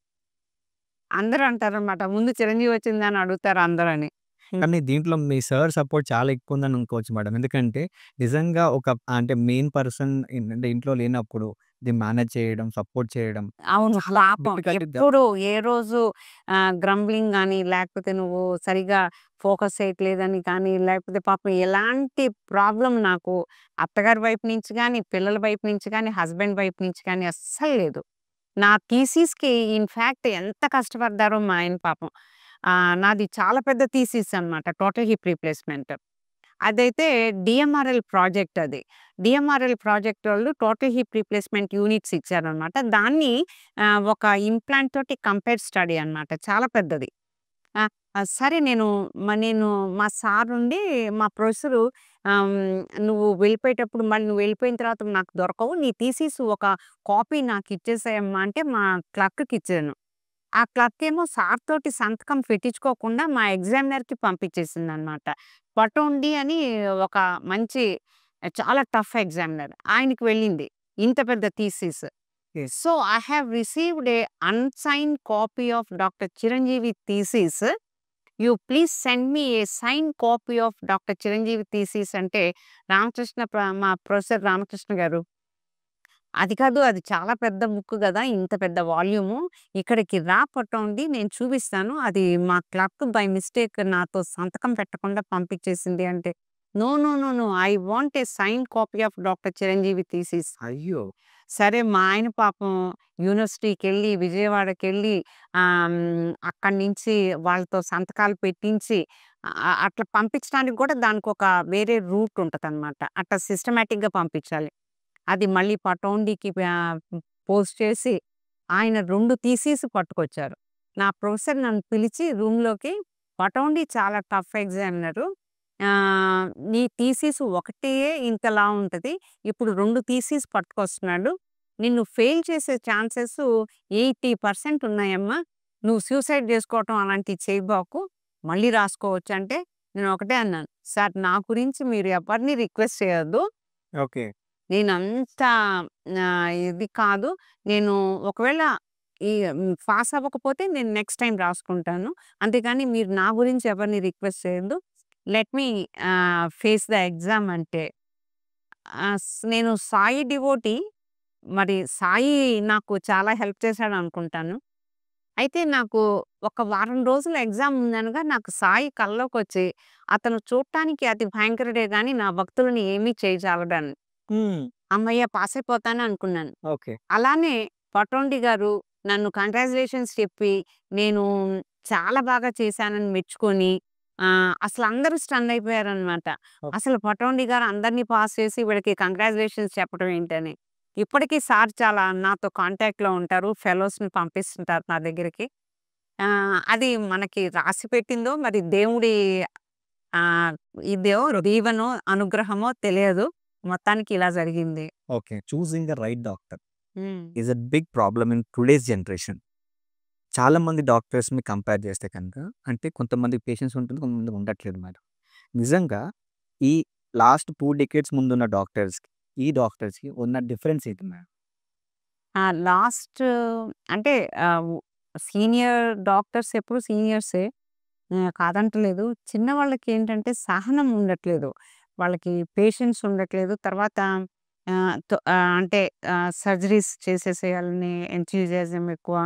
[SPEAKER 1] అందరూ అంటారనమాట. ముందు చిరంజీవి వచ్చిందా అని అడుగుతారు అందరని. హ్మ్.
[SPEAKER 2] కానీ దీంట్లో మీ సార్ సపోర్ట్ చాలా ఎక్కువుందని అనుకోవచ్చు మేడం. ఎందుకంటే నిజంగా ఒక అంటే మెయిన్ పర్సన్ అంటే ఇంట్లో లేనప్పుడు ఇది మేనేజ్ చేయడం, సపోర్ట్ చేయడం
[SPEAKER 1] అవును.
[SPEAKER 2] చాలా
[SPEAKER 1] పాపం
[SPEAKER 2] డిఫికల్ట్ జాబ్.
[SPEAKER 1] ఎప్పుడు ఏ రోజు గ్రంబ్లింగ్ గాని, లేకపోతే నువ్వు సరిగ్గా ఫోకస్ చేయట్లేదని కానీ, లేకపోతే పాపం ఎలాంటి ప్రాబ్లమ్ నాకు అత్తగారి వైపు నుంచి గాని, పిల్లల వైపు నుంచి గాని, హస్బెండ్ వైపు నుంచి కానీ అస్సలు లేదు. నా థీసిస్‌కి ఇన్‌ఫాక్ట్ ఎంత కష్టపడ్డారో మా ఆయన పాపం. నాది చాలా పెద్ద థీసిస్ అనమాట. Total hip replacement. అదైతే డీఎంఆర్ఎల్ ప్రాజెక్ట్ అది. డీఎంఆర్ఎల్ ప్రాజెక్ట్ వాళ్ళు టోటల్ హిప్ రీప్లేస్‌మెంట్ యూనిట్స్ ఇచ్చారనమాట. దాన్ని ఒక ఇంప్లాంట్ తోటి కంపేర్ స్టడీ అనమాట. చాలా పెద్దది. ఆ! సరే నేను మా సార్ నుండి మా ప్రొఫెసరు "నువ్వు వెళ్ళిపోయేటప్పుడు మళ్ళీ నువ్వు వెళ్ళిపోయిన తర్వాత నాకు దొరకవు. నీ థీసిస్ ఒక కాపీ నాకిచ్చేసేయమ్మా" అంటే మా క్లర్క్‌కిచ్చాను. ఆ క్లర్కేమో సార్ తోటి సంతకం పెట్టించుకోకుండా మా ఎగ్జామినర్‌కి పంపించేసిందనమాట. పటోండి అని ఒక మంచి చాలా టఫ్ ఎగ్జామినర్. ఆయనకి వెళ్ళింది. ఇంత పెద్ద thesis.
[SPEAKER 2] Okay.
[SPEAKER 1] So, I have received a unsigned copy of doctor Chiranjeevi thesis. You please send me A signed copy of doctor Chiranjeevi thesis అంటే మా ప్రొఫెసర్ రామకృష్ణ గారు అది కాదు. అది చాలా పెద్ద బుక్ గదా! ఇంత పెద్ద వాల్యూము. ఇక్కడికి రా పట్టండి నేను చూపిస్తాను. అది మా క్లర్క్ బై మిస్టేక్ నాతో సంతకం పెట్టకుండా పంపించేసింది అంటే, no, no, no, no. I want a signed copy of doctor Chiranjeevi thesis.
[SPEAKER 2] అయ్యో!
[SPEAKER 1] సరే మా ఆయన పాపం యూనివర్సిటీకెళ్ళి, విజయవాడకెళ్ళి అక్కడి నుంచి వాళ్ళతో సంతకాలు పెట్టించి అట్లా పంపించడానికి గూడా దానికొక వేరే రూట్ ఉంటదనమాట. అట్లా సిస్టమాటిక్‌గా పంపించాలి. అది మళ్ళీ పటౌండికి పోస్ట్ చేసి, ఆయన 2 థీసిస్ పట్టుకొచ్చారు. నా ప్రొఫెసర్ నన్ను పిలిచి రూమ్‌లోకి, "పటౌండి చాలా టఫ్ ఎగ్జామినరు. నీ థీసిస్ ఒకటే ఇంతలా ఉంటది. ఇప్పుడు 2 థీసిస్ పట్టుకొస్తున్నాడు. నిన్ను ఫెయిల్ చేసే ఛాన్సెస్ 80% ఉన్నాయమ్మా. నువ్వు సూసైడ్ జేసుకోవటం అలాంటివి చేయబాకు. మళ్ళీ రాసుకోవచ్చు" అంటే నేను ఒకటే అన్నాను, "సార్ నా గురించి మీరు ఎవరిని రిక్వెస్ట్ చేయొద్దు.
[SPEAKER 2] ఓకే.
[SPEAKER 1] నేనంత ఇది కాదు. నేను ఒకవేళ పాస్ అవ్వకపోతే నేను నెక్స్ట్ టైమ్ రాసుకుంటాను. అంతేగాని మీరు నా గురించి ఎవరిని రిక్వెస్ట్ చేయొద్దు. Let me face the exam" అంటే నేను సాయి డివోటీ. మరి సాయి నాకు చాలా హెల్ప్ చేశాడనుకుంటాను. అయితే నాకు ఒక వారం రోజులు ఎగ్జామ్ ఉందనగా నాకు సాయి కల్లోకొచ్చి, అతను చూడటానికి అతి భయంకరుడే గాని నా భక్తులని ఏమీ చేయజాలడని.
[SPEAKER 2] హ్మ్.
[SPEAKER 1] హమ్మయ్య! పాసయిపోతాను అనుకున్నాను.
[SPEAKER 2] ఓకే.
[SPEAKER 1] అలానే పటోండి గారు నన్ను కంగ్రాచ్యులేషన్స్ చెప్పి, నేను చాలా బాగా చేశానని మెచ్చుకొని అసలందరూ స్టన్ అయిపోయారనమాట.
[SPEAKER 2] ఓకే.
[SPEAKER 1] అసలు పటోండి గారు అందరిని పాస్ చేసి వీళ్ళకి కంగ్రాచ్యులేషన్స్ చెప్పడం ఏంటని. ఇప్పటికి సార్ చాలా నాతో కాంటాక్ట్‌లో ఉంటారు. ఫెలోస్‌ని పంపిస్తుంటారు నా దగ్గరికి. అది మనకి రాసి పెట్టిందో మరి దేవుడి ఆహ్, ఇదో దీవెనో, అనుగ్రహమో తెలియదు. మొత్తానికి ఇలా జరిగింది.
[SPEAKER 2] Okay. Choosing the right doctor
[SPEAKER 1] hmm.
[SPEAKER 2] Is a big problem in today's generation. చాలా మంది డాక్టర్స్‌ని కంపేర్ చేస్తే కనుక అంటే కొంతమంది పేషెన్స్ ఉంటుంది. కొంతమందికి ఉండట్లేదు మేడం. నిజంగా ఈ లాస్ట్ 2 డెకేడ్స్ ముందున్న డాక్టర్స్‌కి, ఈ డాక్టర్స్‌కి ఉన్న డిఫరెన్స్ ఏంటి మేడం?
[SPEAKER 1] లాస్ట్ అంటే ఆహ్, సీనియర్ డాక్టర్స్ ఎప్పుడు సీనియర్సే. కాదంటలేదు. చిన్నవాళ్ళకేంటంటే సహనం ఉండట్లేదు. వాళ్ళకి పేషెన్స్ ఉండట్లేదు. తర్వాత అంటే సర్జరీస్ చేసేసేయాలనే ఎంథూసియాజం ఎక్కువ.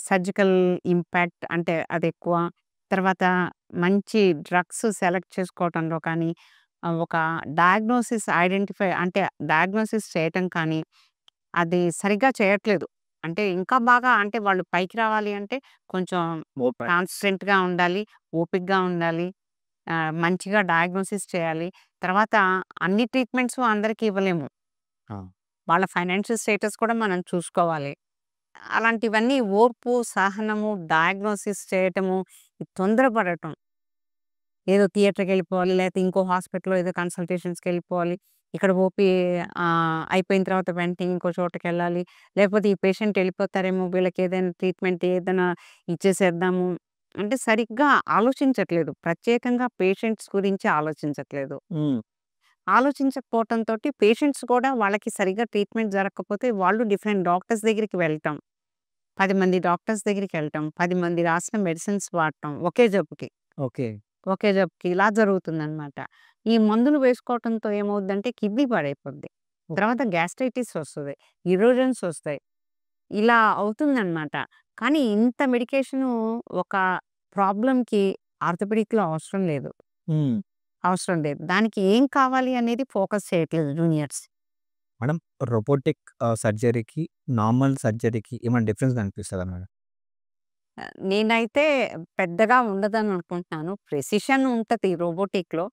[SPEAKER 1] సర్జికల్ ఇంపాక్ట్ అంటే అదెక్కువ. తర్వాత మంచి డ్రగ్స్ సెలెక్ట్ చేసుకోవటంలో కానీ, ఒక డయాగ్నోసిస్ ఐడెంటిఫై అంటే డయాగ్నోసిస్ చేయటం కానీ, అది సరిగ్గా చేయట్లేదు. అంటే ఇంకా బాగా అంటే వాళ్ళు పైకి రావాలి అంటే కొంచెం
[SPEAKER 2] ఓపెన్.
[SPEAKER 1] కాన్స్టెంట్‌గా ఉండాలి. ఓపికగా ఉండాలి. మంచిగా డయాగ్నోసిస్ చేయాలి. తర్వాత అన్ని ట్రీట్మెంట్స్ అందరికి ఇవ్వలేము.
[SPEAKER 2] ఆ!
[SPEAKER 1] వాళ్ళ ఫైనాన్షియల్ స్టేటస్ కూడా మనం చూసుకోవాలి. అలాంటివన్నీ ఓర్పు, సహనము, డయాగ్నోసిస్ చేయటము, ఈ తొందరపడటం. ఏదో థియేటర్‌కెళ్ళిపోవాలి. లేతే ఇంకో హాస్పిటల్‌లో ఏదో కన్సల్టేషన్స్‌కెళ్ళిపోవాలి. ఇక్కడ ఓపీ అయిపోయిన తర్వాత వెంటనే ఇంకో చోటకెళ్ళాలి. లేకపోతే ఈ పేషెంట్ ఎళ్ళిపోతారేమో వీళ్ళకేదైనా ట్రీట్మెంట్ ఏదైనా ఇచ్చేసేద్దాము. అంటే సరిగ్గా ఆలోచించట్లేదు. ప్రత్యేకంగా పేషెంట్స్ గురించి ఆలోచించట్లేదు.
[SPEAKER 2] హ్మ్.
[SPEAKER 1] ఆలోచించకపోవటంతోటి పేషెంట్స్ కూడా వాళ్ళకి సరిగ్గా ట్రీట్మెంట్ జరగకపోతే వాళ్ళు డిఫరెంట్ డాక్టర్స్ దగ్గరికి వెళ్ళటం. 10 మంది డాక్టర్స్ దగ్గరికెళ్ళటం. 10 మంది రాసిన మెడిసిన్స్ వాడటం ఒకే జబ్బుకి.
[SPEAKER 2] ఓకే.
[SPEAKER 1] ఒకే జబ్బుకి ఇలా జరుగుతుందనమాట. ఈ మందులు వేసుకోవటంతో ఏమవుద్దంటే కిడ్నీ పాడైపోద్ది.
[SPEAKER 2] ఓకే.
[SPEAKER 1] తర్వాత గ్యాస్ట్రైటిస్ వస్తది. ఇరోజన్స్ వస్తాయి. ఇలా అవుతుందనమాట. కానీ ఇంత మెడికేషను ఒక ప్రాబ్లమ్‌కి ఆర్థోపెడిక్‌లో అవసరం లేదు.
[SPEAKER 2] హ్మ్.
[SPEAKER 1] అవసరం లేదు. దానికి ఏం కావాలి అనేది ఫోకస్ చేయట్లేదు జూనియర్స్.
[SPEAKER 2] మేడం రోబోటిక్ సర్జరీకి, నార్మల్ సర్జరీకి ఏమైనా డిఫరెన్స్ కనిపిస్తదా మేడం?
[SPEAKER 1] నేనైతే పెద్దగా ఉండదని అనుకుంటున్నాను. ప్రెసిషన్ ఉంటది రోబోటిక్‌లో.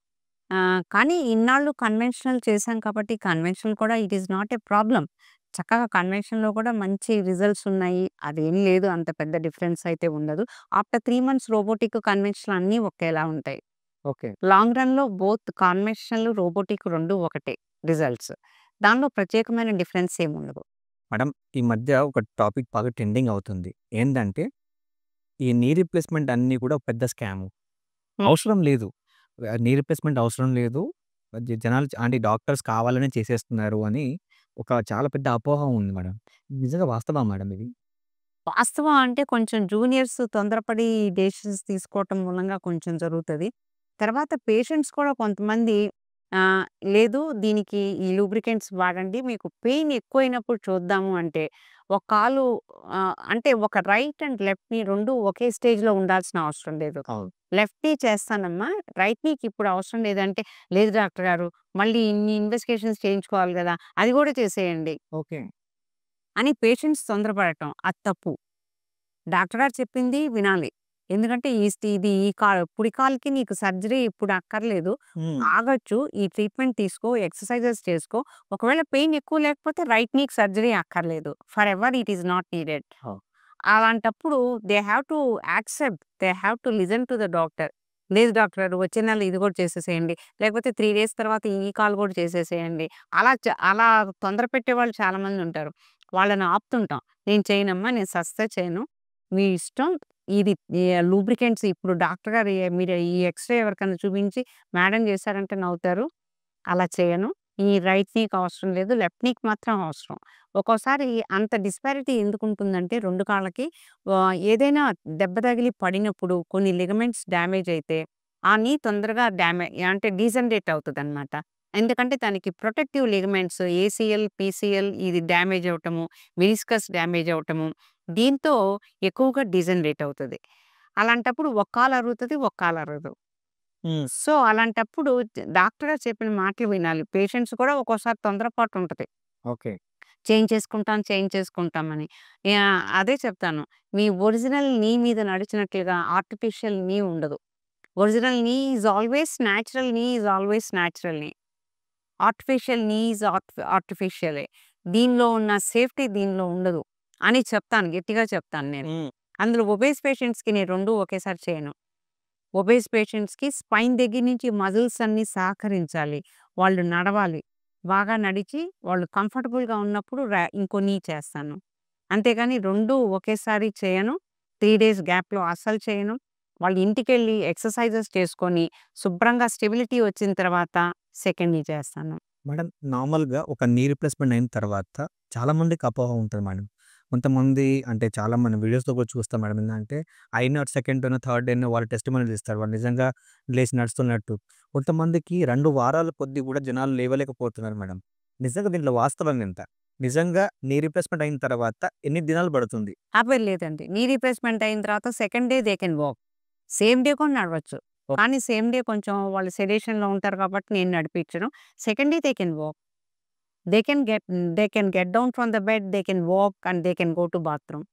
[SPEAKER 1] కానీ ఇన్నాళ్ళు కన్వెన్షనల్ చేశాం కాబట్టి కన్వెన్షనల్ కూడా it is not a problem. చక్కగా కన్వెన్షన్‌లో కూడా మంచి రిజల్ట్స్ ఉన్నాయి. అదేం లేదు అంత పెద్ద డిఫరెన్స్ అయితే ఉండదు. ఆఫ్టర్ 3 మంత్స్ రోబోటిక్, కన్వెన్షనల్ అన్నీ ఒకేలా ఉంటాయి.
[SPEAKER 2] ఓకే.
[SPEAKER 1] లాంగ్ రన్‌లో బోత్ కన్వెన్షనల్, రోబోటిక్ 2 ఒకటే రిజల్ట్స్. దానిలో ప్రత్యేకమైన డిఫరెన్స్ ఏముండదు.
[SPEAKER 2] మేడం ఈ మధ్య ఒక టాపిక్ బాగా ట్రెండింగ్ అవుతుంది. ఏందంటే ఈ నీ రీప్లేస్‌మెంట్ అన్నీ కూడా పెద్ద స్కాము.
[SPEAKER 1] హ్మ్.
[SPEAKER 2] అవసరం లేదు. నీ రీప్లేస్‌మెంట్ అవసరం లేదు. జనాలు అంటే డాక్టర్స్ కావాలనే చేసేస్తున్నారు అని ఒక చాలా పెద్ద అపోహ ఉంది మేడం. నిజంగా వాస్తవా మేడం ఇది?
[SPEAKER 1] వాస్తవం అంటే కొంచెం జూనియర్స్ తొందరపడి డెసిషన్స్ తీసుకోవటం మూలంగా కొంచెం జరుగుతది. తర్వాత పేషెంట్స్ కూడా కొంతమంది ఆహ్, లేదు దీనికి ఈ లూబ్రికెంట్స్ వాడండి. మీకు పెయిన్ ఎక్కువైనప్పుడు చూద్దాము అంటే, ఒక కాలు అంటే ఒక రైట్ అండ్ లెఫ్ట్ నీ 2 ఒకే స్టేజ్‌లో ఉండాల్సిన అవసరం లేదు.
[SPEAKER 2] అవును.
[SPEAKER 1] లెఫ్ట్ నీ చేస్తానమ్మా. రైట్ నీకి ఇప్పుడు అవసరం లేదంటే, లేదు డాక్టర్ గారు మళ్ళీ ఇన్ని ఇన్వెస్టిగేషన్స్ చేయించుకోవాలి గదా! అది గూడా చేసేయండి
[SPEAKER 2] ఓకే.
[SPEAKER 1] అని పేషెంట్స్ తొందరపడటం. అది తప్పు. డాక్టర్ గారు చెప్పింది వినాలి. ఎందుకంటే ఇది ఈ కుడి కాలుకి నీకు సర్జరీ ఇప్పుడు అక్కర్లేదు.
[SPEAKER 2] హ్మ్.
[SPEAKER 1] ఆగొచ్చు. ఈ ట్రీట్మెంట్ తీసుకో, ఎక్సర్‌సైజెస్ చేసుకో. ఒకవేళ పెయిన్ ఎక్కువ లేకపోతే రైట్ నీకి సర్జరీ అక్కర్లేదు. For ever it is not needed.
[SPEAKER 2] ఆ!
[SPEAKER 1] అలాంటప్పుడు they have to accept. They have to listen to the doctor. లేదు డాక్టర్ గారు వచ్చే నెల ఇది కూడా చేసేసేయండి. లేకపోతే 3 డేస్ తర్వాత ఈ కాలు కూడా చేసేసేయండి. అలా తొందర పెట్టేవాళ్ళు చాలామంది ఉంటారు. వాళ్ళని ఆపుతుంటాం. నేను చేయనమ్మా. నేను సస్తే చేయను. మీ ఇష్టం. ఇది లూబ్రికెంట్స్ ఇప్పుడు డాక్టర్ గారు మీరు ఈ ఎక్స్‌రే ఎవరికైనా చూపించి మేడం చేశారంటే నవ్వుతారు. అలా చేయను. ఈ రైట్ నీకి అవసరం లేదు. లెఫ్ట్ నీకి మాత్రం అవసరం. ఒక్కోసారి అంత డిస్పారిటీ ఎందుకుంటుందంటే 2 కాళ్ళకి ఏదైనా దెబ్బ తగిలి పడినప్పుడు కొన్ని లిగమెంట్స్ డ్యామేజ్ అయితే, ఆ నీ తొందరగా అంటే డీజనరేట్ అవుతదనమాట. ఎందుకంటే దానికి ప్రొటెక్టివ్ లిగమెంట్స్ ఏసీఎల్, పీసీఎల్ ఇది డ్యామేజ్ అవ్వటము, మెనిస్కస్ డ్యామేజ్ అవ్వటము, దీంతో ఎక్కువగా డీజనరేట్ అవుతది. అలాంటప్పుడు ఒక కాలు అరుగుతది. ఒక కాలు అరగదు.
[SPEAKER 2] హ్మ్.
[SPEAKER 1] సో, అలాంటప్పుడు డాక్టర్ గారు చెప్పిన మాటలు వినాలి. పేషెంట్స్ కూడా ఒక్కోసారి తొందరపాటు ఉంటది.
[SPEAKER 2] ఓకే.
[SPEAKER 1] చేంజ్ చేసుకుంటామని. అదే చెప్తాను. మీ ఒరిజినల్ నీ మీద నడిచినట్లుగా ఆర్టిఫిషియల్ నీ ఉండదు. Original knee is always natural knee is always natural knee. Artificial knee is ఆర్టిఫిషియలే. దీనిలో ఉన్న సేఫ్టీ దీనిలో ఉండదు అని చెప్తాను. గట్టిగా చెప్తాను నేను.
[SPEAKER 2] హ్మ్.
[SPEAKER 1] అందులో ఒబేస్ పేషెంట్స్‌కి నేను 2 ఒకేసారి చేయను. ఒబేస్ పేషెంట్స్‌కి స్పైన్ దగ్గర నుంచి మజిల్స్ అన్నీ సహకరించాలి. వాళ్ళు నడవాలి. బాగా నడిచి వాళ్ళు కంఫర్టబుల్‌గా ఉన్నప్పుడు ఇంకో నీ చేస్తాను. అంతేగాని 2 ఒకేసారి చేయను. 3 డేస్ గ్యాప్‌లో అస్సలు చేయను. వాళ్ళు ఇంటికెళ్ళి ఎక్సర్‌సైజెస్ చేసుకొని శుభ్రంగా స్టెబిలిటీ వచ్చిన తర్వాత సెకండ్ నీ చేస్తాను.
[SPEAKER 2] మేడం నార్మల్‌గా ఒక నీ రీప్లేస్‌మెంట్ అయిన తర్వాత చాలా మందికి అపోహ ఉంటది మేడం. కొంతమంది అంటే చాలా మన వీడియోస్‌లో కూడా చూస్తాం మేడం. ఏందంటే అయిన సెకండ్ డేనో, థర్డ్ డేనో వాళ్ళు టెస్టిమోనియల్స్ ఇస్తారు. వాళ్ళు నిజంగా లేసి నడుస్తున్నట్టు. కొంతమందికి 2 వారాల కొద్దీ కూడా జనాలు లేవలేకపోతున్నారు మేడం. నిజంగా దీంట్లో వాస్తవం ఎంత? నిజంగా నీ రీప్లేస్‌మెంట్ అయిన తర్వాత ఎన్ని దినాలు పడుతుంది?
[SPEAKER 1] లేదండి. నీ రీప్లేస్‌మెంట్ అయిన తర్వాత second day they can walk. Same day కూడా నడవచ్చు.
[SPEAKER 2] ఓహ్!
[SPEAKER 1] కానీ సేమ్ డే కొంచెం వాళ్ళు సెడేషన్‌లో ఉంటారు కాబట్టి నేను నడిపించను. Second day they can walk. They can get they can get down from the bed. They can walk and they can go to bathroom.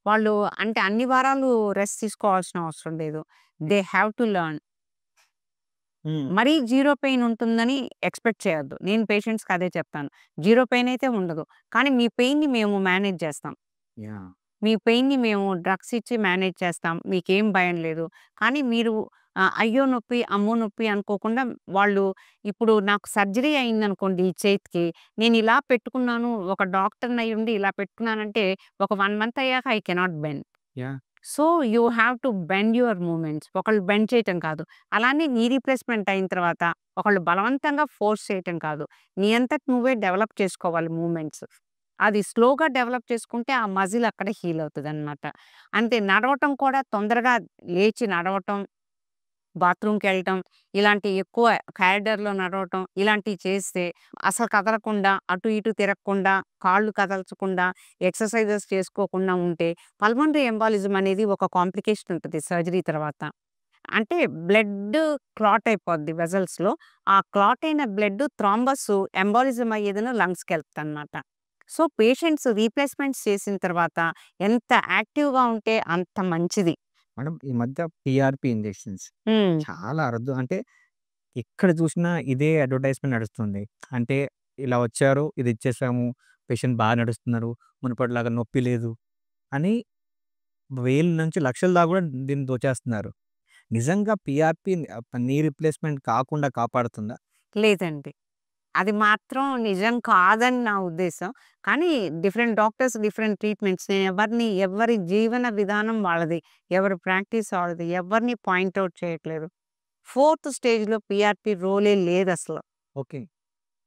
[SPEAKER 1] వాళ్ళు అంటే అన్ని వారాలు రెస్ట్ తీసుకోవాల్సిన అవసరం లేదు. They have to learn.
[SPEAKER 2] Hmm.
[SPEAKER 1] మరీ జీరో పెయిన్ ఉంటుందని expect చేయొద్దు. నేను పేషెంట్స్‌కి అదే చెప్తాను. జీరో పెయిన్ అయితే ఉండదు. కానీ మీ పెయిన్‌ని మేము మేనేజ్ చేస్తాం.
[SPEAKER 2] యాహ్!
[SPEAKER 1] మీ పెయిన్‌ని మేము డ్రగ్స్ ఇచ్చి మేనేజ్ చేస్తాం. మీకేం భయం లేదు. కానీ మీరు అయ్యో నొప్పి, అమ్మో నొప్పి అనుకోకుండా వాళ్ళు ఇప్పుడు నాకు సర్జరీ అయిందనుకోండి ఈ చేతికి, నేను ఇలా పెట్టుకున్నాను. ఒక డాక్టర్‌ని అయ్యుండి ఇలా పెట్టుకున్నానంటే ఒక 1 మంత్ అయ్యాక I cannot bend.
[SPEAKER 2] Yeah!
[SPEAKER 1] So, you have to bend your movements. ఒకళ్ళు బెండ్ చేయటం కాదు. అలానే నీ రీప్లేస్‌మెంట్ అయిన తర్వాత ఒకళ్ళు బలవంతంగా ఫోర్స్ చేయటం కాదు. నీ అంతట నువ్వే డెవలప్ చేసుకోవాలి మూవ్‌మెంట్స్. అది స్లోగా డెవలప్ చేసుకుంటే ఆ మజిల్ అక్కడే హీల్ అవుతదనమాట. అంతే నడవటం కూడా తొందరగా లేచి నడవటం, బాత్రూమ్‌కెళ్ళటం, ఇలాంటి ఎక్కువ కారిడార్‌లో నడవటం, ఇలాంటివి చేస్తే అసలు కదలకుండా, అటు ఇటు తిరగకుండా, కాళ్ళు కదల్చకుండా, ఎక్సర్‌సైజెస్ చేసుకోకుండా ఉంటే పల్మనరీ ఎంబాలిజం అనేది ఒక కాంప్లికేషన్ ఉంటది సర్జరీ తర్వాత. అంటే బ్లడ్ క్లాట్ అయిపోద్ది వెసల్స్‌లో. ఆ క్లాట్ అయిన బ్లడ్ థ్రాంబస్ ఎంబాలిజం అయ్యేదేమో లంగ్స్‌కెళ్తదనమాట. సో, పేషెంట్స్ రీప్లేస్‌మెంట్స్ చేసిన తర్వాత ఎంత యాక్టివ్‌గా ఉంటే అంత మంచిది.
[SPEAKER 2] మేడం ఈ మధ్య పీఆర్‌పీ ఇంజెక్షన్స్
[SPEAKER 1] హ్మ్.
[SPEAKER 2] చాలా అరుదు. అంటే ఎక్కడ చూసినా ఇదే అడ్వర్టైజ్‌మెంట్ నడుస్తుంది. అంటే ఇలా వచ్చారు, ఇది ఇచ్చేసాము, పేషెంట్ బాగా నడుస్తున్నారు, మునుపటిలాగా నొప్పి లేదు అని వేల నుంచి లక్షల దాకా కూడా దీన్ని దోచేస్తున్నారు. నిజంగా పీఆర్‌పీ నీ రీప్లేస్‌మెంట్ కాకుండా కాపాడుతుందా?
[SPEAKER 1] లేదండి. అది మాత్రం నిజం కాదని నా ఉద్దేశం. కానీ డిఫరెంట్ డాక్టర్స్ డిఫరెంట్ ట్రీట్మెంట్స్. ఎవరి జీవన విధానం వాళ్ళది. ఎవరి ప్రాక్టీస్ వాళ్ళది. ఎవరిని పాయింట్ ఔట్ చేయట్లేదు. ఫోర్త్ స్టేజ్‌లో పీఆర్‌పీ రోలే లేదసల.
[SPEAKER 2] ఓకే.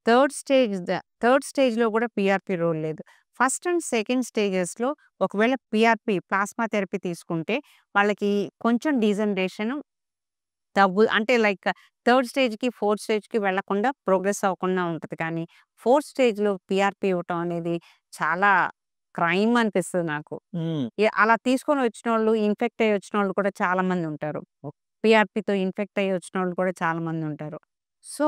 [SPEAKER 1] థర్డ్ స్టేజ్‌లో గూడా పీఆర్‌పీ రోల్ లేదు. ఫస్ట్ అండ్ సెకండ్ స్టేజెస్‌లో ఒకవేళ పీఆర్‌పీ ప్లాస్మా థెరపీ తీసుకుంటే వాళ్ళకి కొంచెం డీజనరేషన్ అంటే లైక్ థర్డ్ స్టేజ్‌కి, ఫోర్త్ స్టేజ్‌కి వెళ్ళకుండా ప్రోగ్రెస్ అవ్వకుండా ఉంటది. కానీ ఫోర్త్ స్టేజ్‌లో పీఆర్‌పీ ఇవ్వటం అనేది చాలా క్రైమ్ అనిపిస్తది నాకు.
[SPEAKER 2] హ్మ్.
[SPEAKER 1] అలా తీసుకొని వచ్చినోళ్ళు, ఇన్ఫెక్ట్ అయ్యి వచ్చినోళ్ళు కూడా చాలా మందుంటారు. పీఆర్‌పీతో ఇన్ఫెక్ట్ అయ్యి వచ్చినోళ్ళు కూడా చాలా మందుంటారు. సో,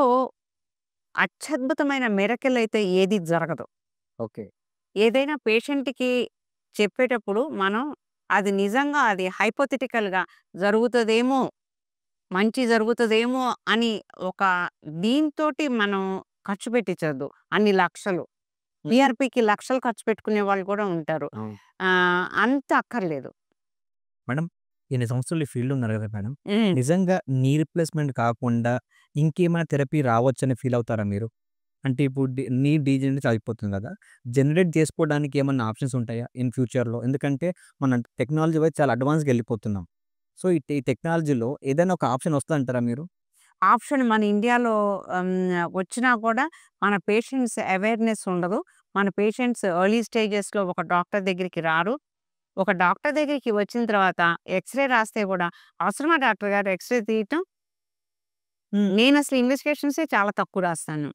[SPEAKER 1] అత్యద్భుతమైన మిరకిల్ అయితే ఏది జరగదు.
[SPEAKER 2] ఓకే.
[SPEAKER 1] ఏదైనా పేషెంట్‌కి చెప్పేటప్పుడు మనం అది నిజంగా అది హైపోథెటికల్‌గా జరుగుతదేమో, మంచి జరుగుతదేమో అని ఒక దీనితోటి మనం ఖర్చు పెట్టించొద్దు. అన్ని లక్షలు.
[SPEAKER 2] హ్మ్.
[SPEAKER 1] పీఆర్‌పీకి లక్షలు ఖర్చు పెట్టుకునే వాళ్ళు కూడా ఉంటారు.
[SPEAKER 2] అవును.
[SPEAKER 1] అంత అక్కర్లేదు.
[SPEAKER 2] మేడం ఇన్ని సంవత్సరాలు ఈ ఫీల్డ్‌లో ఉన్నారు కదా మేడం.
[SPEAKER 1] హ్మ్.
[SPEAKER 2] నిజంగా నీ రీప్లేస్‌మెంట్ కాకుండా ఇంకేమైనా థెరపీ రావచ్చని ఫీల్ అవుతారా మీరు? అంటే ఇప్పుడు నీ డీజనరేట్ అయిపోతుంది కదా! జనరేట్ చేసుకోవడానికి ఏమన్నా ఆప్షన్స్ ఉంటాయా ఇన్ ఫ్యూచర్‌లో? ఎందుకంటే మన టెక్నాలజీ వైపు చాలా అడ్వాన్స్‌గా వెళ్ళిపోతున్నాం. సో, ఈ టెక్నాలజీలో ఏదైనా ఒక ఆప్షన్ వస్తదంటారా మీరు?
[SPEAKER 1] ఆప్షన్ మన ఇండియాలో వచ్చినా కూడా మన పేషెంట్స్ అవేర్‌నెస్ ఉండదు. మన పేషెంట్స్ ఎర్లీ స్టేజెస్‌లో ఒక డాక్టర్ దగ్గరికి రారు. ఒక డాక్టర్ దగ్గరికి వచ్చిన తర్వాత ఎక్స్‌రే రాస్తే గూడా, "అవసరమా డాక్టర్ గారు ఎక్స్‌రే తీయటం?"
[SPEAKER 2] హ్మ్.
[SPEAKER 1] నేనసలు ఇన్వెస్టిగేషన్సే చాలా తక్కువ రాస్తాను.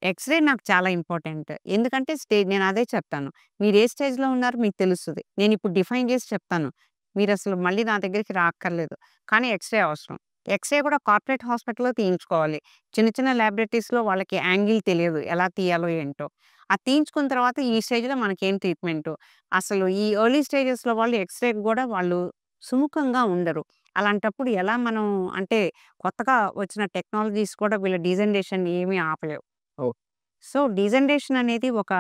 [SPEAKER 1] ఎక్స్‌రే నాకు చాలా ఇంపార్టెంట్. ఎందుకంటే నేను అదే చెప్తాను. మీరు ఏ స్టేజ్‌లో ఉన్నారో మీకు తెలుస్తది. నేనిప్పుడు డిఫైన్ చేసి చెప్తాను. మీరసలు మళ్ళీ నా దగ్గరికి రాక్కర్లేదు. కానీ ఎక్స్‌రే అవసరం. ఎక్స్‌రే కూడా కార్పొరేట్ హాస్పిటల్‌లో తీయించుకోవాలి. చిన్న చిన్న ల్యాబొరేటరీస్‌లో వాళ్ళకి యాంగిల్ తెలియదు. ఎలా తీయాలో ఏంటో. అది తీయించుకున్న తర్వాత ఈ స్టేజ్‌లో మనకేం ట్రీట్మెంటు. అసలు ఈ ఎర్లీ స్టేజెస్‌లో వాళ్ళు ఎక్స్‌రేకి గూడా వాళ్ళు సుముఖంగా ఉండరు. అలాంటప్పుడు ఎలా మనం అంటే కొత్తగా వచ్చిన టెక్నాలజీస్ కూడా వీళ్ళ డీజనరేషన్‌ని ఏమీ ఆపలేవు.
[SPEAKER 2] ఓహ్!
[SPEAKER 1] సో, డీజనరేషన్ అనేది ఒక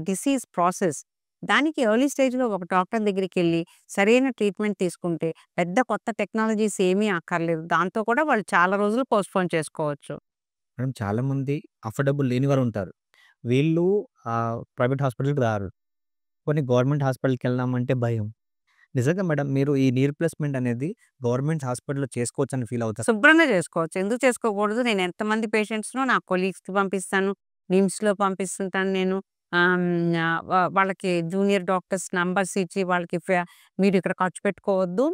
[SPEAKER 1] డిసీజ్ ప్రాసెస్. దానికి ఎర్లీ స్టేజ్‌లో ఒక డాక్టర్ దగ్గరికెళ్ళి సరైన ట్రీట్మెంట్ తీసుకుంటే పెద్ద కొత్త టెక్నాలజీస్ ఏమీ అక్కర్లేదు. దాంతో కూడా వాళ్ళు చాలా రోజులు పోస్ట్‌పోన్ చేసుకోవచ్చు.
[SPEAKER 2] మేడం చాలామంది అఫోర్డబుల్ లేని వారుంటారు. వీళ్ళు ప్రైవేట్ హాస్పిటల్‌కి రారు. కొన్ని గవర్నమెంట్ హాస్పిటల్‌కెళ్దామంటే భయం. నిజంగా మేడం మీరు ఈ నీ రీప్లేస్‌మెంట్ అనేది గవర్నమెంట్ హాస్పిటల్‌లో చేసుకోవచ్చని ఫీల్ అవుతారా?
[SPEAKER 1] శుభ్రంగా చేసుకోవచ్చు. ఎందుకు చేసుకోకూడదు? నేను ఎంతమంది పేషెంట్స్‌నో నా కొలీగ్స్‌కి పంపిస్తాను. నిమ్స్‌లో పంపిస్తుంటాను నేను. వాళ్ళకి జూనియర్ డాక్టర్స్ నంబర్స్ ఇచ్చి వాళ్ళకి మీరు ఇక్కడ ఖర్చు పెట్టుకోవద్దు.